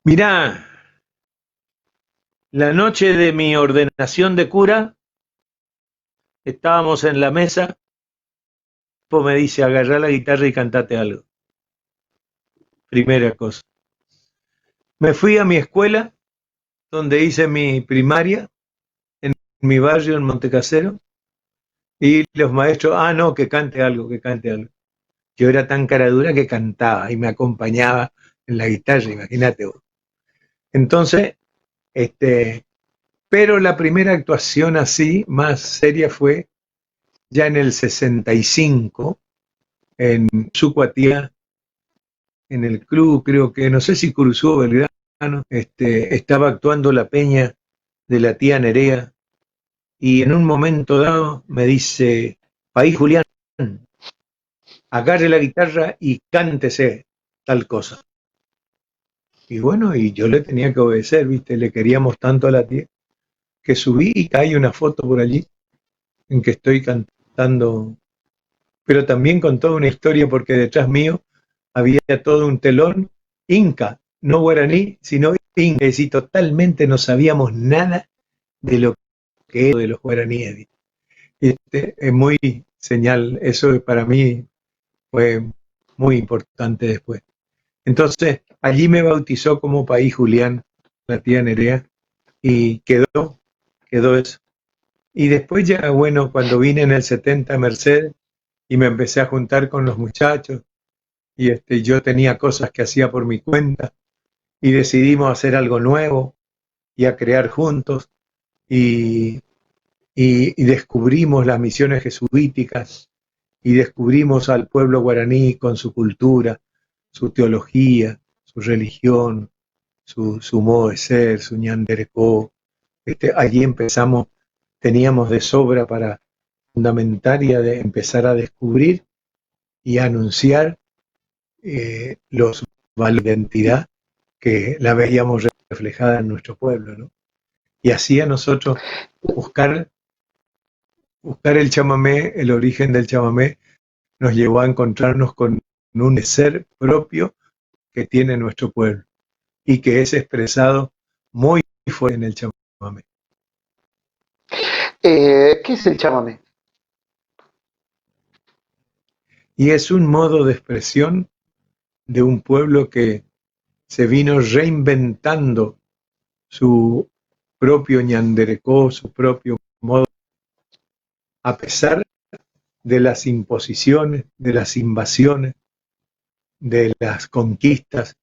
Mirá, la noche de mi ordenación de cura, estábamos en la mesa, pues me dice, agarrá la guitarra y cantate algo. Primera cosa. Me fui a mi escuela, donde hice mi primaria, en mi barrio, en Montecasero, y los maestros, no, que cante algo, que cante algo. Yo era tan cara dura que cantaba y me acompañaba en la guitarra, imagínate vos. Entonces, pero la primera actuación así, más seria, fue ya en el 65, en Sucuatía, en el club, creo que, no sé si Curuzú o Belgrano, estaba actuando la peña de la tía Nerea, y en un momento dado me dice, País Julián, agarre la guitarra y cántese tal cosa. Y bueno, y yo le tenía que obedecer, ¿viste? Le queríamos tanto a la tía, que subí y hay una foto por allí en que estoy cantando, pero también con toda una historia, porque detrás mío había todo un telón inca, no guaraní, sino inca, y totalmente no sabíamos nada de lo que era de los guaraníes. Es muy señal, eso para mí fue muy importante después. Entonces, allí me bautizó como País Julián, la tía Nerea, y quedó eso. Y después ya, bueno, cuando vine en el 70 a Mercedes y me empecé a juntar con los muchachos, y yo tenía cosas que hacía por mi cuenta, y decidimos hacer algo nuevo y a crear juntos, y, y descubrimos las misiones jesuíticas, y descubrimos al pueblo guaraní con su cultura, su teología, su religión, su modo de ser, su ñanderecó. Allí empezamos, teníamos de sobra para fundamentar y de empezar a descubrir y a anunciar los valores de identidad que la veíamos reflejada en nuestro pueblo, ¿no? Y así a nosotros buscar el chamamé, el origen del chamamé, nos llevó a encontrarnos con un ser propio que tiene nuestro pueblo y que es expresado muy fuerte en el chamamé. ¿Qué es el chamamé? Y es un modo de expresión de un pueblo que se vino reinventando su propio ñanderecó, su propio modo, a pesar de las imposiciones, de las invasiones, de las conquistas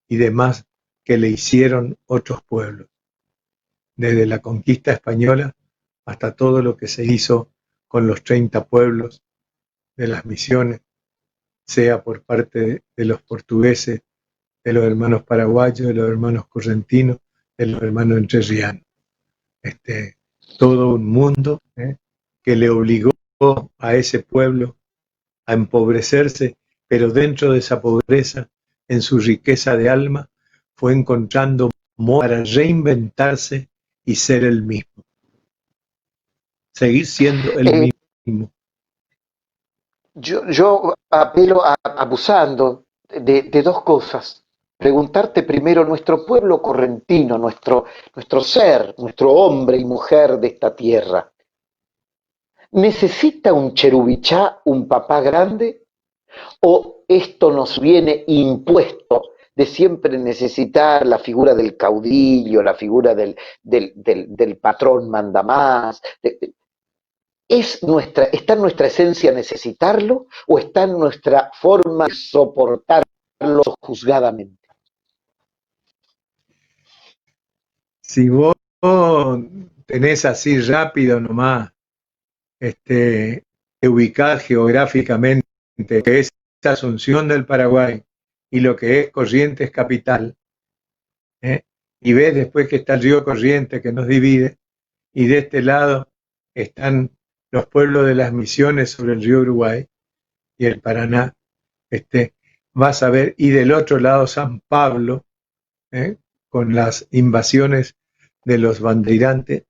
y demás que le hicieron otros pueblos, desde la conquista española hasta todo lo que se hizo con los 30 pueblos de las misiones, sea por parte de los portugueses, de los hermanos paraguayos, de los hermanos correntinos, de los hermanos entrerrianos. Todo un mundo que le obligó a ese pueblo a empobrecerse, pero dentro de esa pobreza, en su riqueza de alma, fue encontrando modos para reinventarse y ser el mismo, seguir siendo el mismo. Yo apelo abusando de dos cosas. Preguntarte primero, nuestro pueblo correntino, nuestro ser, nuestro hombre y mujer de esta tierra, ¿necesita un cherubichá, un papá grande? ¿O esto nos viene impuesto de siempre necesitar la figura del caudillo, la figura del patrón mandamás? ¿Está en nuestra esencia necesitarlo o está en nuestra forma de soportarlo juzgadamente? Si vos tenés así rápido nomás, te ubicás geográficamente, que es Asunción del Paraguay, y lo que es Corrientes capital, ¿eh? Y ves después que está el río Corrientes que nos divide, y de este lado están los pueblos de las misiones sobre el río Uruguay y el Paraná, vas a ver, y del otro lado San Pablo, con las invasiones de los bandeirantes,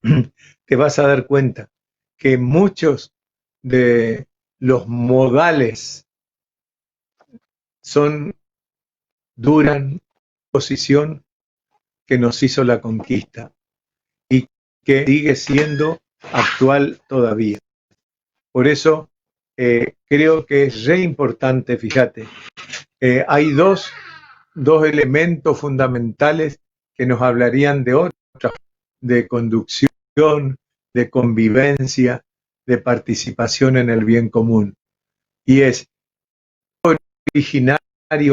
te vas a dar cuenta que muchos de los modales duran posición que nos hizo la conquista y que sigue siendo actual todavía. Por eso creo que es re importante, fíjate, hay dos elementos fundamentales que nos hablarían de otra, de conducción, de convivencia, de participación en el bien común. Y es originario,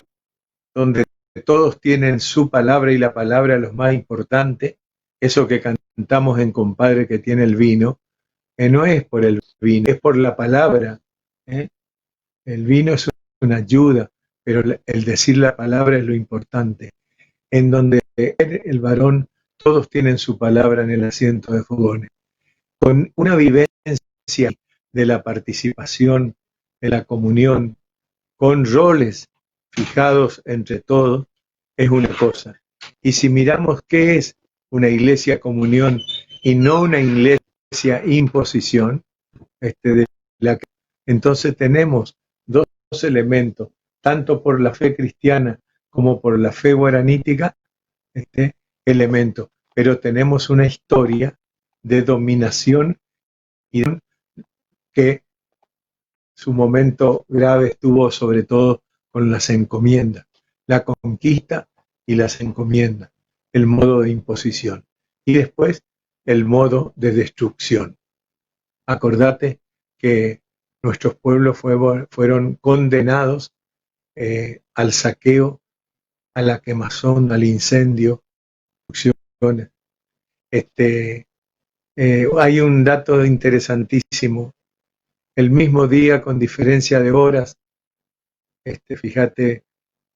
donde todos tienen su palabra y la palabra es lo más importante, eso que cantamos en Compadre que tiene el vino, no es por el vino, es por la palabra. El vino es una ayuda, pero el decir la palabra es lo importante. En donde el varón, todos tienen su palabra en el asiento de fogones. Con una vivencia de la participación, de la comunión, con roles fijados entre todos, es una cosa. Y si miramos qué es una iglesia comunión y no una iglesia imposición, entonces tenemos dos elementos, tanto por la fe cristiana como por la fe guaranítica, elemento, pero tenemos una historia de dominación y que su momento grave estuvo sobre todo con las encomiendas, la conquista y las encomiendas, el modo de imposición y después el modo de destrucción. Acordate que nuestros pueblos fueron condenados al saqueo, a la quemazón, al incendio, destrucciones. Hay un dato interesantísimo. El mismo día, con diferencia de horas, fíjate,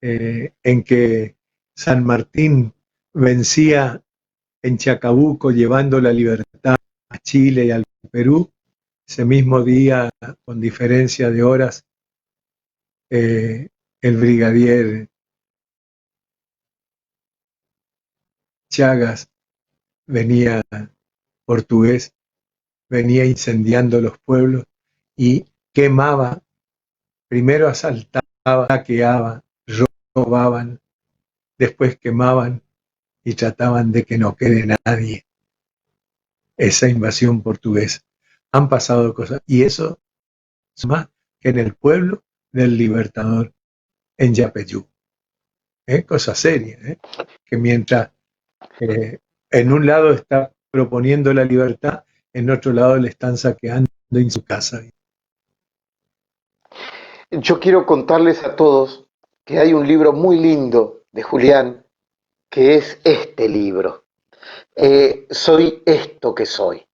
en que San Martín vencía en Chacabuco llevando la libertad a Chile y al Perú, ese mismo día, con diferencia de horas, el brigadier Chagas venía portugués, venía incendiando los pueblos y quemaba, primero asaltaba, saqueaba, robaban, después quemaban y trataban de que no quede nadie. Esa invasión portuguesa. Han pasado cosas, y eso es más que en el pueblo del Libertador, en Yapeyú. Cosa seria, que mientras en un lado está proponiendo la libertad, en otro lado le están saqueando en su casa. Yo quiero contarles a todos que hay un libro muy lindo de Julián, que es este libro, Soy esto que soy.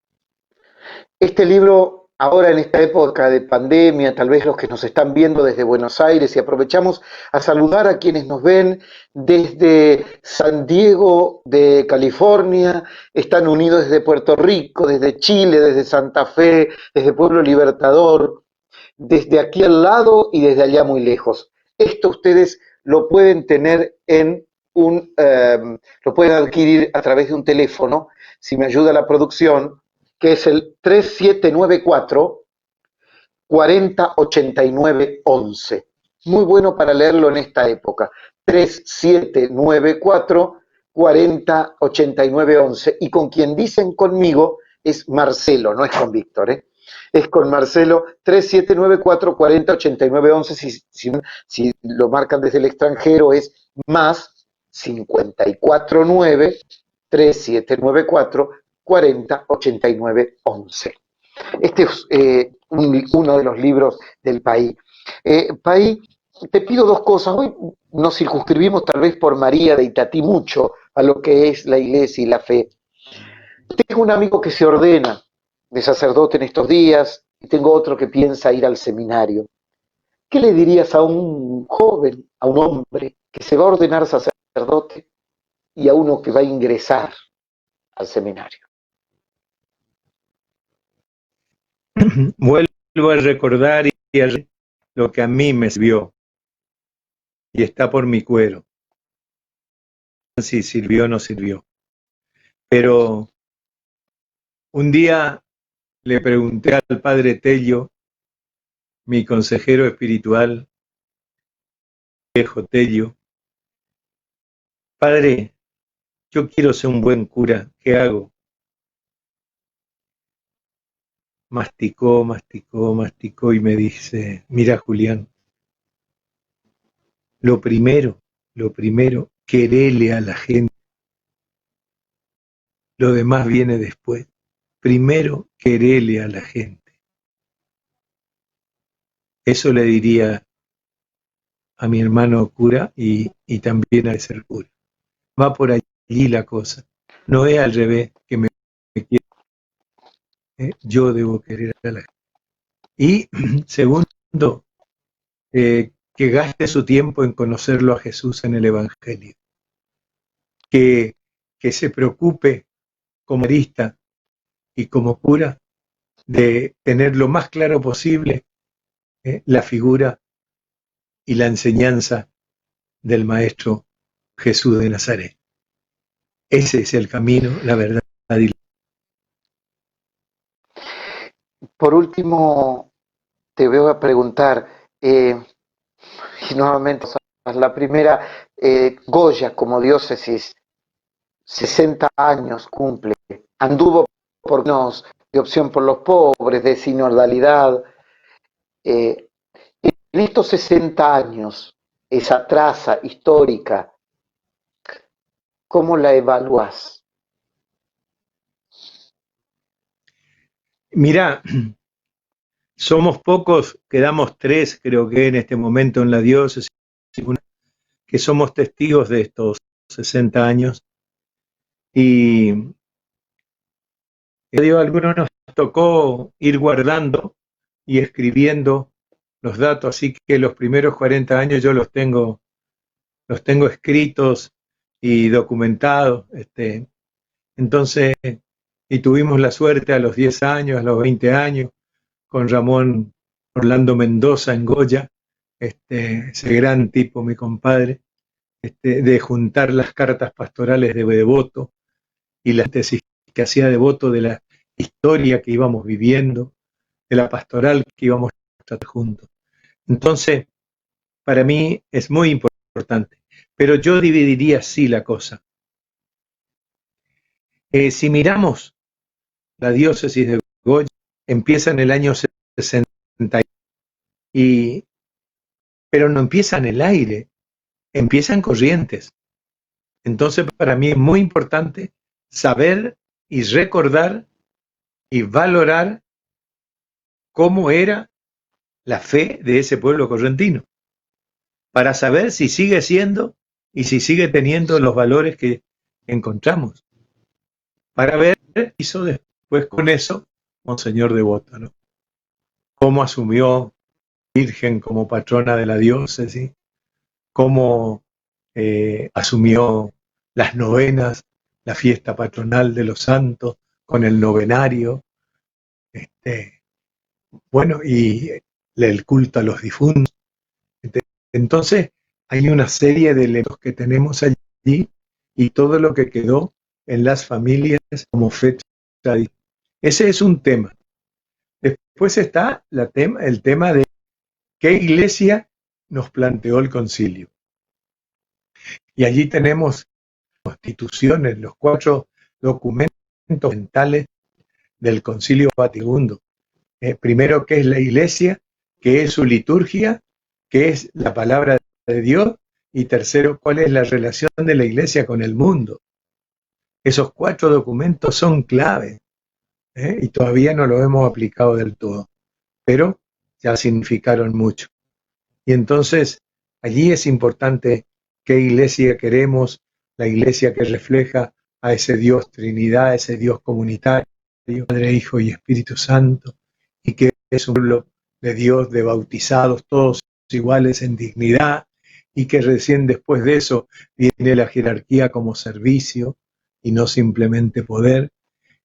Este libro, ahora en esta época de pandemia, tal vez los que nos están viendo desde Buenos Aires, y aprovechamos a saludar a quienes nos ven desde San Diego de California, están unidos desde Puerto Rico, desde Chile, desde Santa Fe, desde Pueblo Libertador, desde aquí al lado y desde allá muy lejos. Esto ustedes lo pueden tener lo pueden adquirir a través de un teléfono, si me ayuda la producción, que es el 3794 408911. Muy bueno para leerlo en esta época. 3794 408911. Y con quien dicen conmigo es Marcelo, no es con Víctor, es con Marcelo. 3794 408911. Si lo marcan desde el extranjero es más 549 3794 408911. Este es uno de los libros del país. País, te pido dos cosas. Hoy nos circunscribimos tal vez por María de Itatí mucho a lo que es la iglesia y la fe. Tengo un amigo que se ordena de sacerdote en estos días y tengo otro que piensa ir al seminario. ¿Qué le dirías a un joven, a un hombre que se va a ordenar sacerdote y a uno que va a ingresar al seminario. Vuelvo a recordar lo que a mí me sirvió y está por mi cuero. Si sirvió o no sirvió. Pero un día le pregunté al padre Tello, mi consejero espiritual, viejo Tello, padre, yo quiero ser un buen cura, ¿qué hago? Masticó, masticó, masticó y me dice, mira Julián, lo primero, querele a la gente, lo demás viene después. Primero, querele a la gente. Eso le diría a mi hermano cura y también a ese cura. Va por allí la cosa. No es al revés, que me quiera. Yo debo querer a la gente. Y segundo, que gaste su tiempo en conocerlo a Jesús en el Evangelio. Que se preocupe como arista y como cura de tener lo más claro posible la figura y la enseñanza del Maestro Jesús de Nazaret. Ese es el camino, la verdad. Por último, te voy a preguntar, y nuevamente, la primera, Goya como diócesis, 60 años cumple, anduvo por nos de opción por los pobres, de sinodalidad. En estos 60 años, esa traza histórica, ¿cómo la evalúas? Mira, somos pocos, quedamos 3, creo que en este momento en la diócesis, que somos testigos de estos 60 años. Y a algunos nos tocó ir guardando y escribiendo los datos, así que los primeros 40 años yo los tengo escritos y documentados. Entonces, y tuvimos la suerte a los 10 años, a los 20 años, con Ramón Orlando Mendoza en Goya, ese gran tipo, mi compadre, de juntar las cartas pastorales de Devoto y la tesis que hacía Devoto de la historia que íbamos viviendo, de la pastoral que íbamos a tratar juntos. Entonces, para mí es muy importante, pero yo dividiría así la cosa. Si miramos la diócesis de Goya, empieza en el año 60, pero no empieza en el aire, empieza en Corrientes. Entonces, para mí es muy importante saber y recordar y valorar cómo era la fe de ese pueblo correntino, para saber si sigue siendo y si sigue teniendo los valores que encontramos, para ver qué hizo después con eso Monseñor Devoto, ¿no? Cómo asumió Virgen como patrona de la diócesis, cómo asumió las novenas, la fiesta patronal de los santos, con el novenario, bueno, y el culto a los difuntos. Entonces, hay una serie de elementos que tenemos allí y todo lo que quedó en las familias como fecha. Ese es un tema. Después está el tema de qué iglesia nos planteó el concilio. Y allí tenemos constituciones, los 4 documentos fundamentales del Concilio Vaticano II. Primero, ¿qué es la iglesia? ¿Qué es su liturgia? ¿Qué es la palabra de Dios? Y tercero, ¿cuál es la relación de la iglesia con el mundo? Esos 4 documentos son clave, y todavía no lo hemos aplicado del todo, pero ya significaron mucho. Y entonces, allí es importante qué iglesia queremos, la iglesia que refleja a ese Dios Trinidad, ese Dios comunitario, Padre, Hijo y Espíritu Santo, y que es un pueblo de Dios, de bautizados, todos iguales en dignidad, y que recién después de eso viene la jerarquía como servicio y no simplemente poder.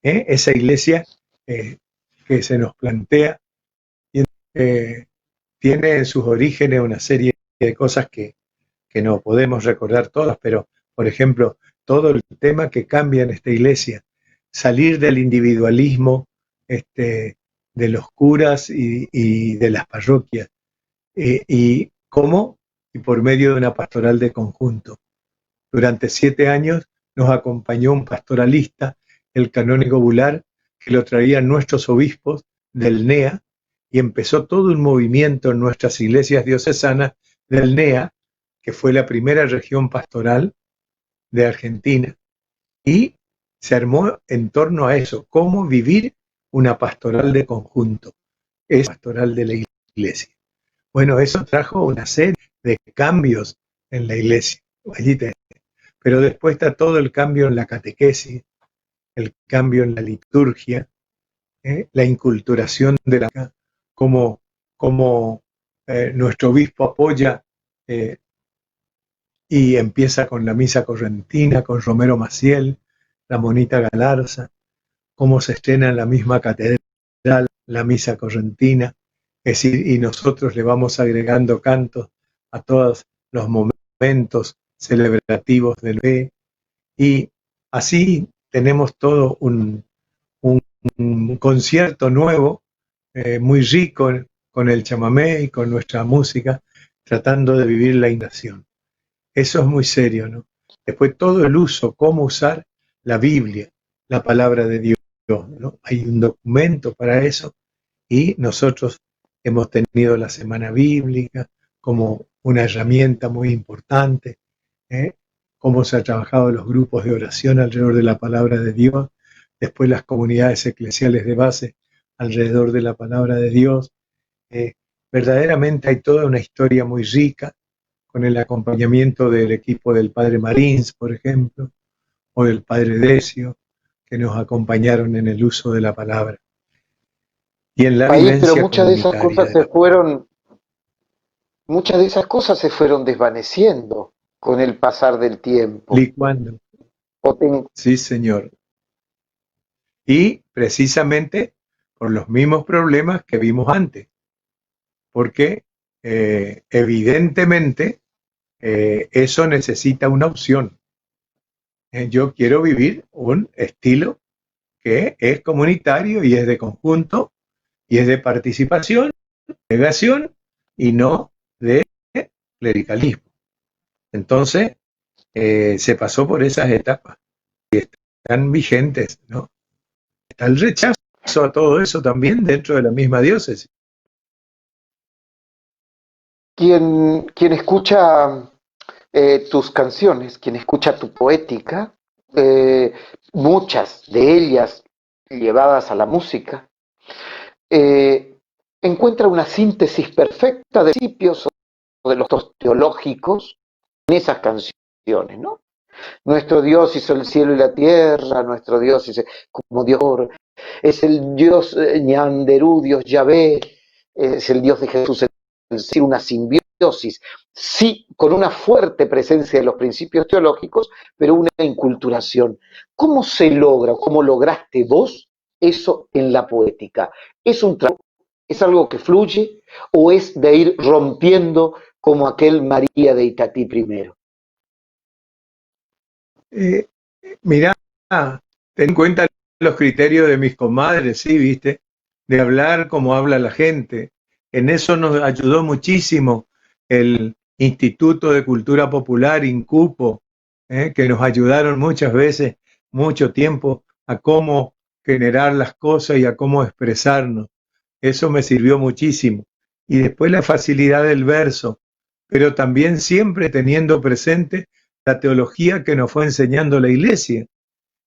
Esa iglesia que se nos plantea eh, tiene en sus orígenes una serie de cosas que no podemos recordar todas, pero por ejemplo, todo el tema que cambia en esta iglesia, salir del individualismo de los curas y de las parroquias, y cómo, y por medio de una pastoral de conjunto. Durante 7 años nos acompañó un pastoralista, el canónigo Bular, que lo traían nuestros obispos del NEA, y empezó todo un movimiento en nuestras iglesias diocesanas del NEA, que fue la primera región pastoral de Argentina, y se armó en torno a eso, cómo vivir una pastoral de conjunto, es pastoral de la iglesia. Bueno, eso trajo una serie de cambios en la iglesia. Pero después está todo el cambio en la catequesis, el cambio en la liturgia, la inculturación de la como, como nuestro obispo apoya y empieza con la misa correntina, con Romero Maciel, la Monita Galarza, cómo se estrena en la misma catedral la misa correntina, es decir, y nosotros le vamos agregando cantos a todos los momentos celebrativos del fe, y así tenemos todo un concierto nuevo, muy rico con el chamamé y con nuestra música, tratando de vivir la innación. Eso es muy serio, ¿no? Después todo el uso, cómo usar la Biblia, la palabra de Dios, ¿no? Hay un documento para eso y nosotros hemos tenido la Semana Bíblica como una herramienta muy importante, ¿eh? Cómo se ha trabajado los grupos de oración alrededor de la palabra de Dios, después las comunidades eclesiales de base alrededor de la palabra de Dios. Verdaderamente hay toda una historia muy rica, con el acompañamiento del equipo del padre Marins, por ejemplo, o del padre Decio, que nos acompañaron en el uso de la palabra y en la Ahí, pero vivencia comunitaria de la palabra. muchas de esas cosas se fueron desvaneciendo con el pasar del tiempo. Licuando, O ten- sí señor. Y precisamente por los mismos problemas que vimos antes, porque evidentemente eso necesita una opción. Yo quiero vivir un estilo que es comunitario y es de conjunto y es de participación, delegación y no de clericalismo. Entonces, se pasó por esas etapas y están vigentes, ¿no? Está el rechazo a todo eso también dentro de la misma diócesis. quien escucha tus canciones, quien escucha tu poética, eh, muchas de ellas llevadas a la música, eh, encuentra una síntesis perfecta de principios o de los teológicos en esas canciones, ¿no? Nuestro Dios hizo el cielo y la tierra, nuestro Dios es como Dios, es el Dios Ñanderú, Dios Yahvé, es el Dios de Jesús, es decir, una simbiosis, sí, con una fuerte presencia de los principios teológicos, pero una inculturación. ¿Cómo se logra, cómo lograste vos eso en la poética? ¿Es un trabajo, es algo que fluye o es de ir rompiendo como aquel María de Itatí primero? Eh, Mirá, ten en cuenta los criterios de mis comadres, sí, viste, de hablar como habla la gente. En eso nos ayudó muchísimo el Instituto de Cultura Popular, INCUPO, que nos ayudaron muchas veces, mucho tiempo, a cómo generar las cosas y a cómo expresarnos. Eso me sirvió muchísimo. Y después la facilidad del verso, pero también siempre teniendo presente la teología que nos fue enseñando la Iglesia.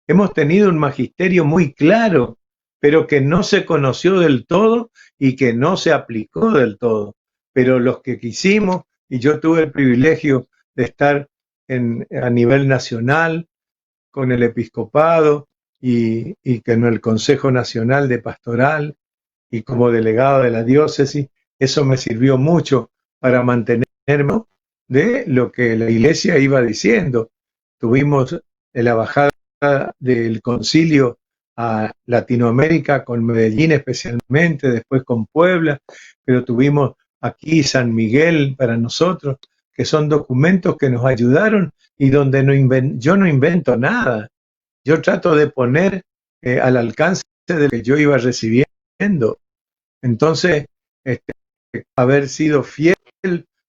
Hemos tenido un magisterio muy claro, pero que no se conoció del todo y que no se aplicó del todo. Pero los que quisimos, y yo tuve el privilegio de estar a nivel nacional con el episcopado y con el Consejo Nacional de Pastoral y como delegado de la diócesis, eso me sirvió mucho para mantenerme de lo que la Iglesia iba diciendo. Tuvimos la bajada del concilio a Latinoamérica, con Medellín especialmente, después con Puebla, pero tuvimos aquí San Miguel para nosotros, que son documentos que nos ayudaron y donde yo no invento nada. Yo trato de poner al alcance de lo que yo iba recibiendo. Entonces, haber sido fiel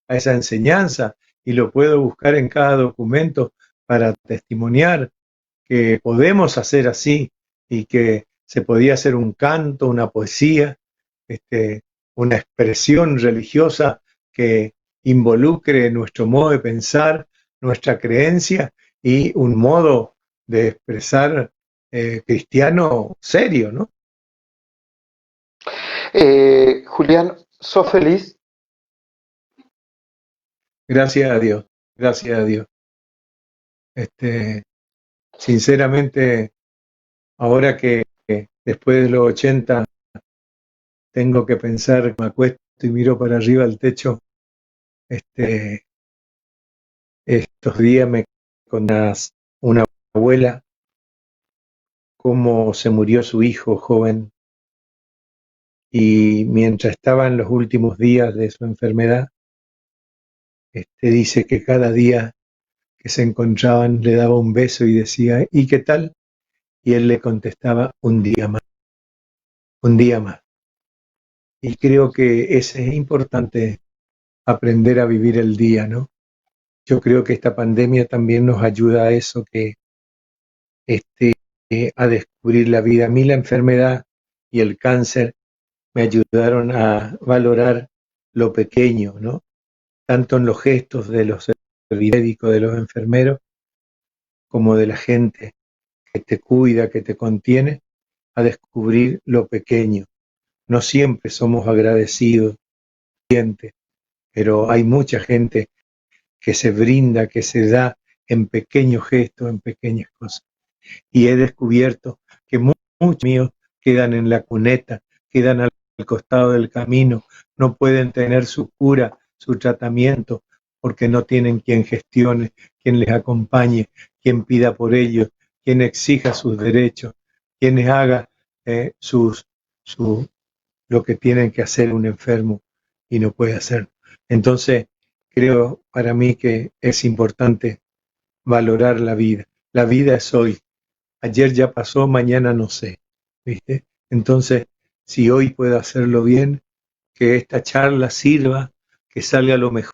a esa enseñanza, y lo puedo buscar en cada documento para testimoniar que podemos hacer así, y que se podía hacer un canto, una poesía, una expresión religiosa que involucre nuestro modo de pensar, nuestra creencia y un modo de expresar cristiano serio, ¿no? Julián, ¿sos feliz? Gracias a Dios, gracias a Dios. Sinceramente, ahora que después de los 80 tengo que pensar, me acuesto y miro para arriba al techo, estos días me con una abuela, cómo se murió su hijo joven, y mientras estaba en los últimos días de su enfermedad, dice que cada día que se encontraban le daba un beso y decía, ¿y qué tal? Y él le contestaba, un día más, un día más. Y creo que es importante aprender a vivir el día, ¿no? Yo creo que esta pandemia también nos ayuda a eso, que a descubrir la vida. A mí la enfermedad y el cáncer me ayudaron a valorar lo pequeño, ¿no? Tanto en los gestos de los médicos, de los enfermeros, como de la gente que te cuida, que te contiene, a descubrir lo pequeño. No siempre somos agradecidos, pero hay mucha gente que se brinda, que se da en pequeños gestos, en pequeñas cosas. Y he descubierto que muchos míos quedan en la cuneta, quedan al costado del camino, no pueden tener su cura, su tratamiento, porque no tienen quien gestione, quien les acompañe, quien pida por ellos, quien exija sus derechos, quien les haga lo que tienen que hacer un enfermo y no puede hacer. Entonces, creo para mí que es importante valorar la vida. La vida es hoy. Ayer ya pasó, mañana no sé, ¿viste? Entonces, si hoy puedo hacerlo bien, que esta charla sirva, que salga lo mejor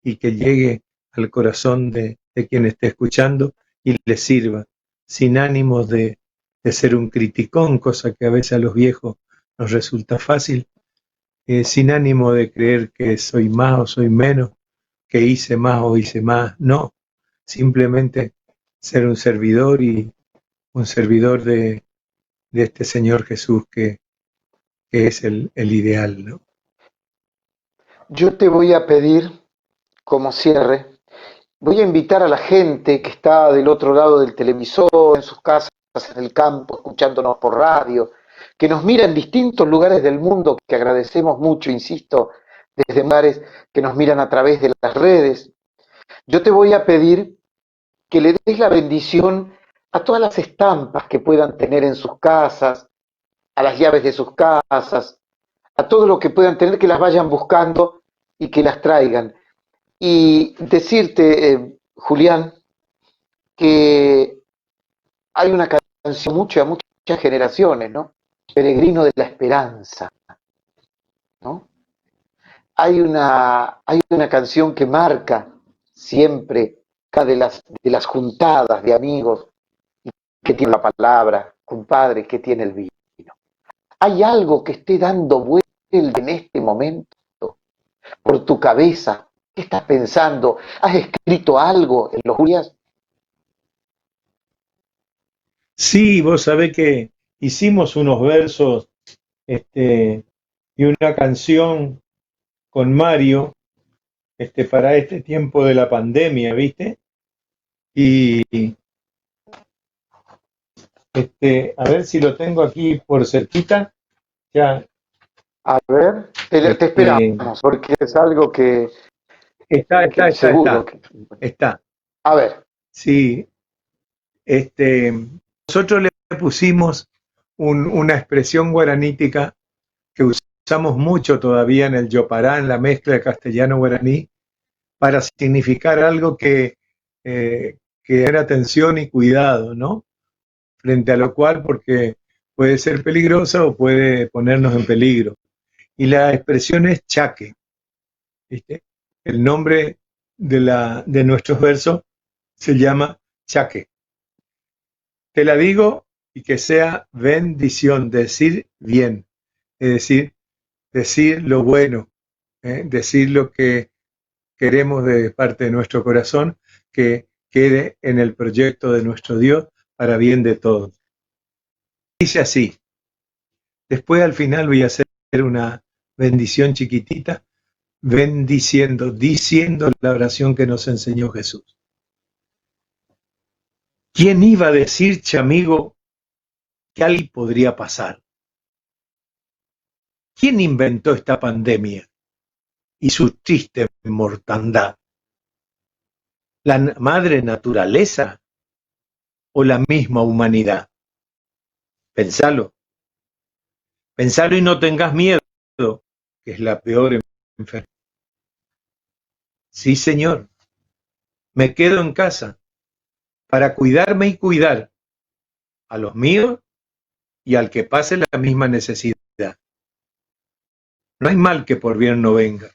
y que llegue al corazón de quien esté escuchando y le sirva, sin ánimos de ser un criticón, cosa que a veces a los viejos nos resulta fácil, sin ánimo de creer que soy más o soy menos, que hice más o hice más, no, simplemente ser un servidor, y un servidor de este Señor Jesús que es el ideal, ¿no? Yo te voy a pedir, como cierre, voy a invitar a la gente que está del otro lado del televisor, en sus casas, en el campo, escuchándonos por radio, que nos mira en distintos lugares del mundo, que agradecemos mucho, insisto, desde lugares que nos miran a través de las redes. Yo te voy a pedir que le des la bendición a todas las estampas que puedan tener en sus casas, a las llaves de sus casas, a todo lo que puedan tener, que las vayan buscando y que las traigan. Y decirte, Julián, que hay una canción mucho a muchas generaciones, ¿no? Peregrino de la Esperanza, ¿no? Hay una canción que marca siempre cada de las juntadas de amigos, que tiene la palabra, compadre, que tiene el vino. ¿Hay algo que esté dando vuelta en este momento por tu cabeza? ¿Qué estás pensando? ¿Has escrito algo en los días? Sí, vos sabés que hicimos unos versos y una canción con Mario para este tiempo de la pandemia, ¿viste? Y a ver si lo tengo aquí por cerquita. Ya, A ver, te esperamos, porque es algo que Seguro que... Está. A ver. Sí, nosotros le pusimos una expresión guaranítica que usamos mucho todavía en el Yopará, en la mezcla de castellano-guaraní, para significar algo que era atención y cuidado, ¿no? Frente a lo cual, porque puede ser peligrosa o puede ponernos en peligro. Y la expresión es chaque, ¿viste? El nombre de nuestros versos se llama chaque. Te la digo y que sea bendición, decir bien, es decir, decir lo bueno, decir lo que queremos de parte de nuestro corazón, que quede en el proyecto de nuestro Dios para bien de todos. Dice así, después al final voy a hacer una bendición chiquitita, bendiciendo, diciendo la oración que nos enseñó Jesús. ¿Quién iba a decir, amigo, que algo podría pasar? ¿Quién inventó esta pandemia y su triste mortandad? ¿La madre naturaleza o la misma humanidad? Pensalo. Pensalo y no tengas miedo, que es la peor enfermedad. Sí, Señor, me quedo en casa para cuidarme y cuidar a los míos y al que pase la misma necesidad. No hay mal que por bien no venga,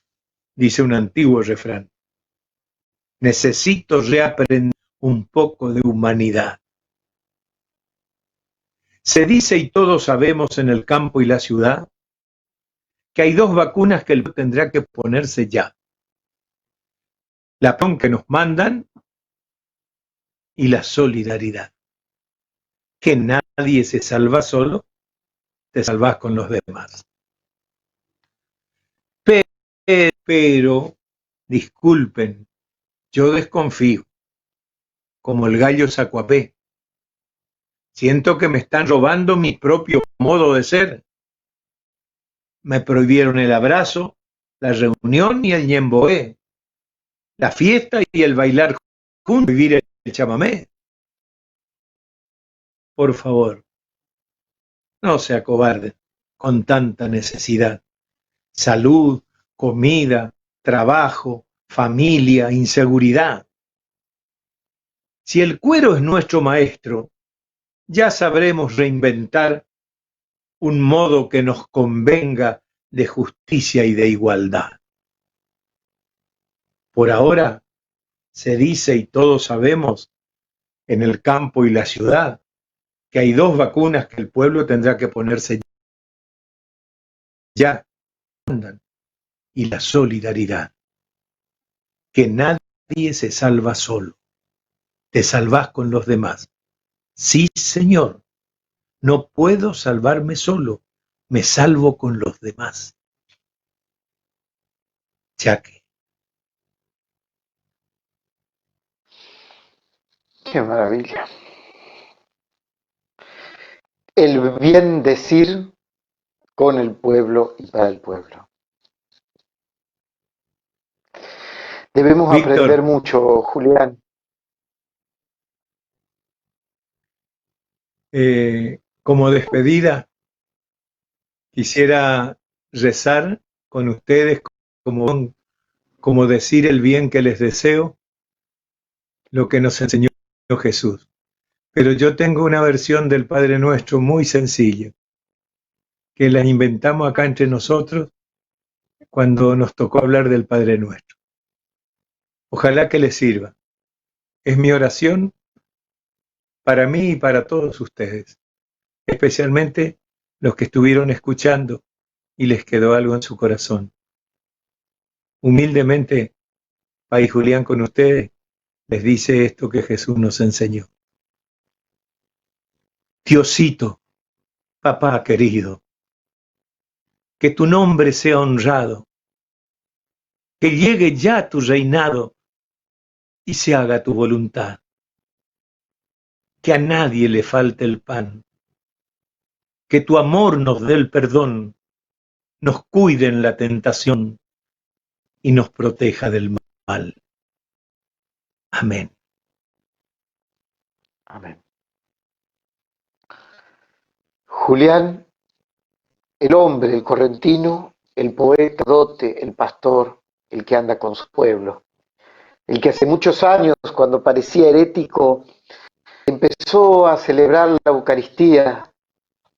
dice un antiguo refrán. Necesito reaprender un poco de humanidad. Se dice y todos sabemos en el campo y la ciudad que hay dos vacunas que el pueblo tendrá que ponerse ya. La que nos mandan y la solidaridad. Que nadie se salva solo, te salvas con los demás. Pero, disculpen, yo desconfío, como el gallo Zacuapé. Siento que me están robando mi propio modo de ser. Me prohibieron el abrazo, la reunión y el ñemboé, la fiesta y el bailar juntos, vivir el chamamé. Por favor, no se acobarden con tanta necesidad. Salud, comida, trabajo, familia, inseguridad. Si el cuero es nuestro maestro, ya sabremos reinventar un modo que nos convenga de justicia y de igualdad. Por ahora, se dice y todos sabemos, en el campo y la ciudad, que hay dos vacunas que el pueblo tendrá que ponerse ya, y la solidaridad. Que nadie se salva solo, te salvas con los demás. Sí, Señor, no puedo salvarme solo, me salvo con los demás. Chaque. Qué maravilla. El bien decir con el pueblo y para el pueblo. Debemos Víctor, aprender mucho, Julián. Como despedida, quisiera rezar con ustedes como decir el bien que les deseo, lo que nos enseñó Jesús. Pero yo tengo una versión del Padre Nuestro muy sencilla, que la inventamos acá entre nosotros cuando nos tocó hablar del Padre Nuestro. Ojalá que les sirva. Es mi oración para mí y para todos ustedes, especialmente los que estuvieron escuchando y les quedó algo en su corazón. Humildemente, Pai Julián con ustedes les dice esto que Jesús nos enseñó. Diosito, papá querido, que tu nombre sea honrado, que llegue ya tu reinado y se haga tu voluntad. Que a nadie le falte el pan, que tu amor nos dé el perdón, nos cuide en la tentación y nos proteja del mal. Amén. Amén. Julián, el hombre, el correntino, el poeta, dote, el pastor, el que anda con su pueblo, el que hace muchos años, cuando parecía herético, empezó a celebrar la Eucaristía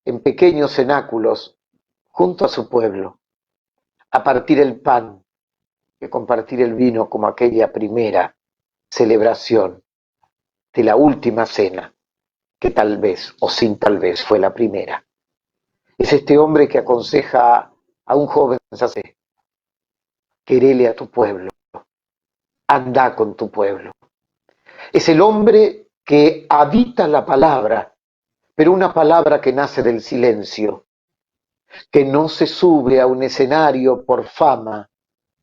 en pequeños cenáculos junto a su pueblo, a partir el pan y compartir el vino como aquella primera celebración de la última cena, que tal vez o sin tal vez fue la primera. Es este hombre que aconseja a un joven sacerdote: querele a tu pueblo, anda con tu pueblo. Es el hombre que habita la palabra, pero una palabra que nace del silencio, que no se sube a un escenario por fama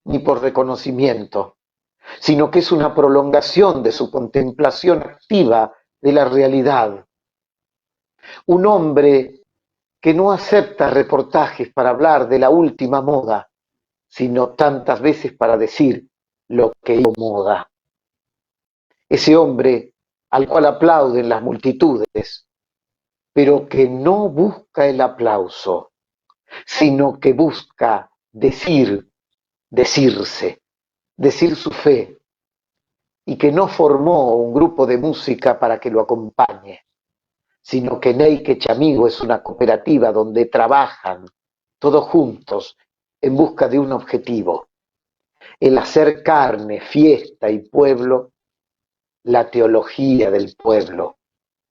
ni por reconocimiento, sino que es una prolongación de su contemplación activa de la realidad. Un hombre que no acepta reportajes para hablar de la última moda, sino tantas veces para decir lo que incomoda. Ese hombre al cual aplauden las multitudes, pero que no busca el aplauso, sino que busca decirse, decir su fe, y que no formó un grupo de música para que lo acompañe, sino que Neike Chamigo es una cooperativa donde trabajan todos juntos en busca de un objetivo: el hacer carne, fiesta y pueblo, la teología del pueblo,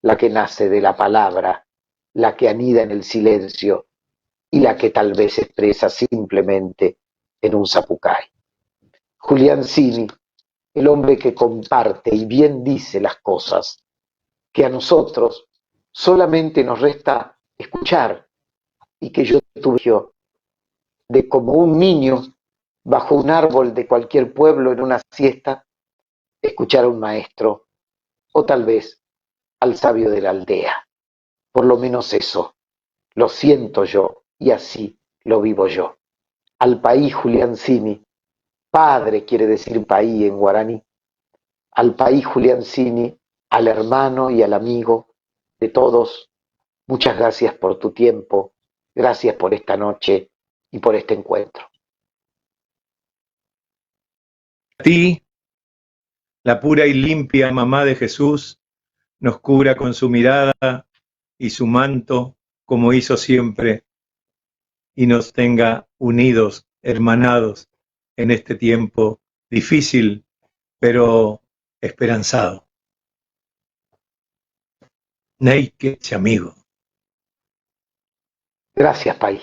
la que nace de la palabra, la que anida en el silencio y la que tal vez se expresa simplemente en un zapucay. Julián Cini, el hombre que comparte y bien dice las cosas, que a nosotros solamente nos resta escuchar, y que yo tuve de como un niño bajo un árbol de cualquier pueblo en una siesta, escuchar a un maestro, o tal vez al sabio de la aldea. Por lo menos eso lo siento yo y así lo vivo yo. Al país Julián Cini, padre quiere decir país en guaraní, al país Julián Cini, al hermano y al amigo de todos, muchas gracias por tu tiempo, gracias por esta noche y por este encuentro. A ti, la pura y limpia mamá de Jesús, nos cubra con su mirada y su manto, como hizo siempre, y nos tenga unidos, hermanados, en este tiempo difícil, pero esperanzado. Neike Chamigo. Gracias, país.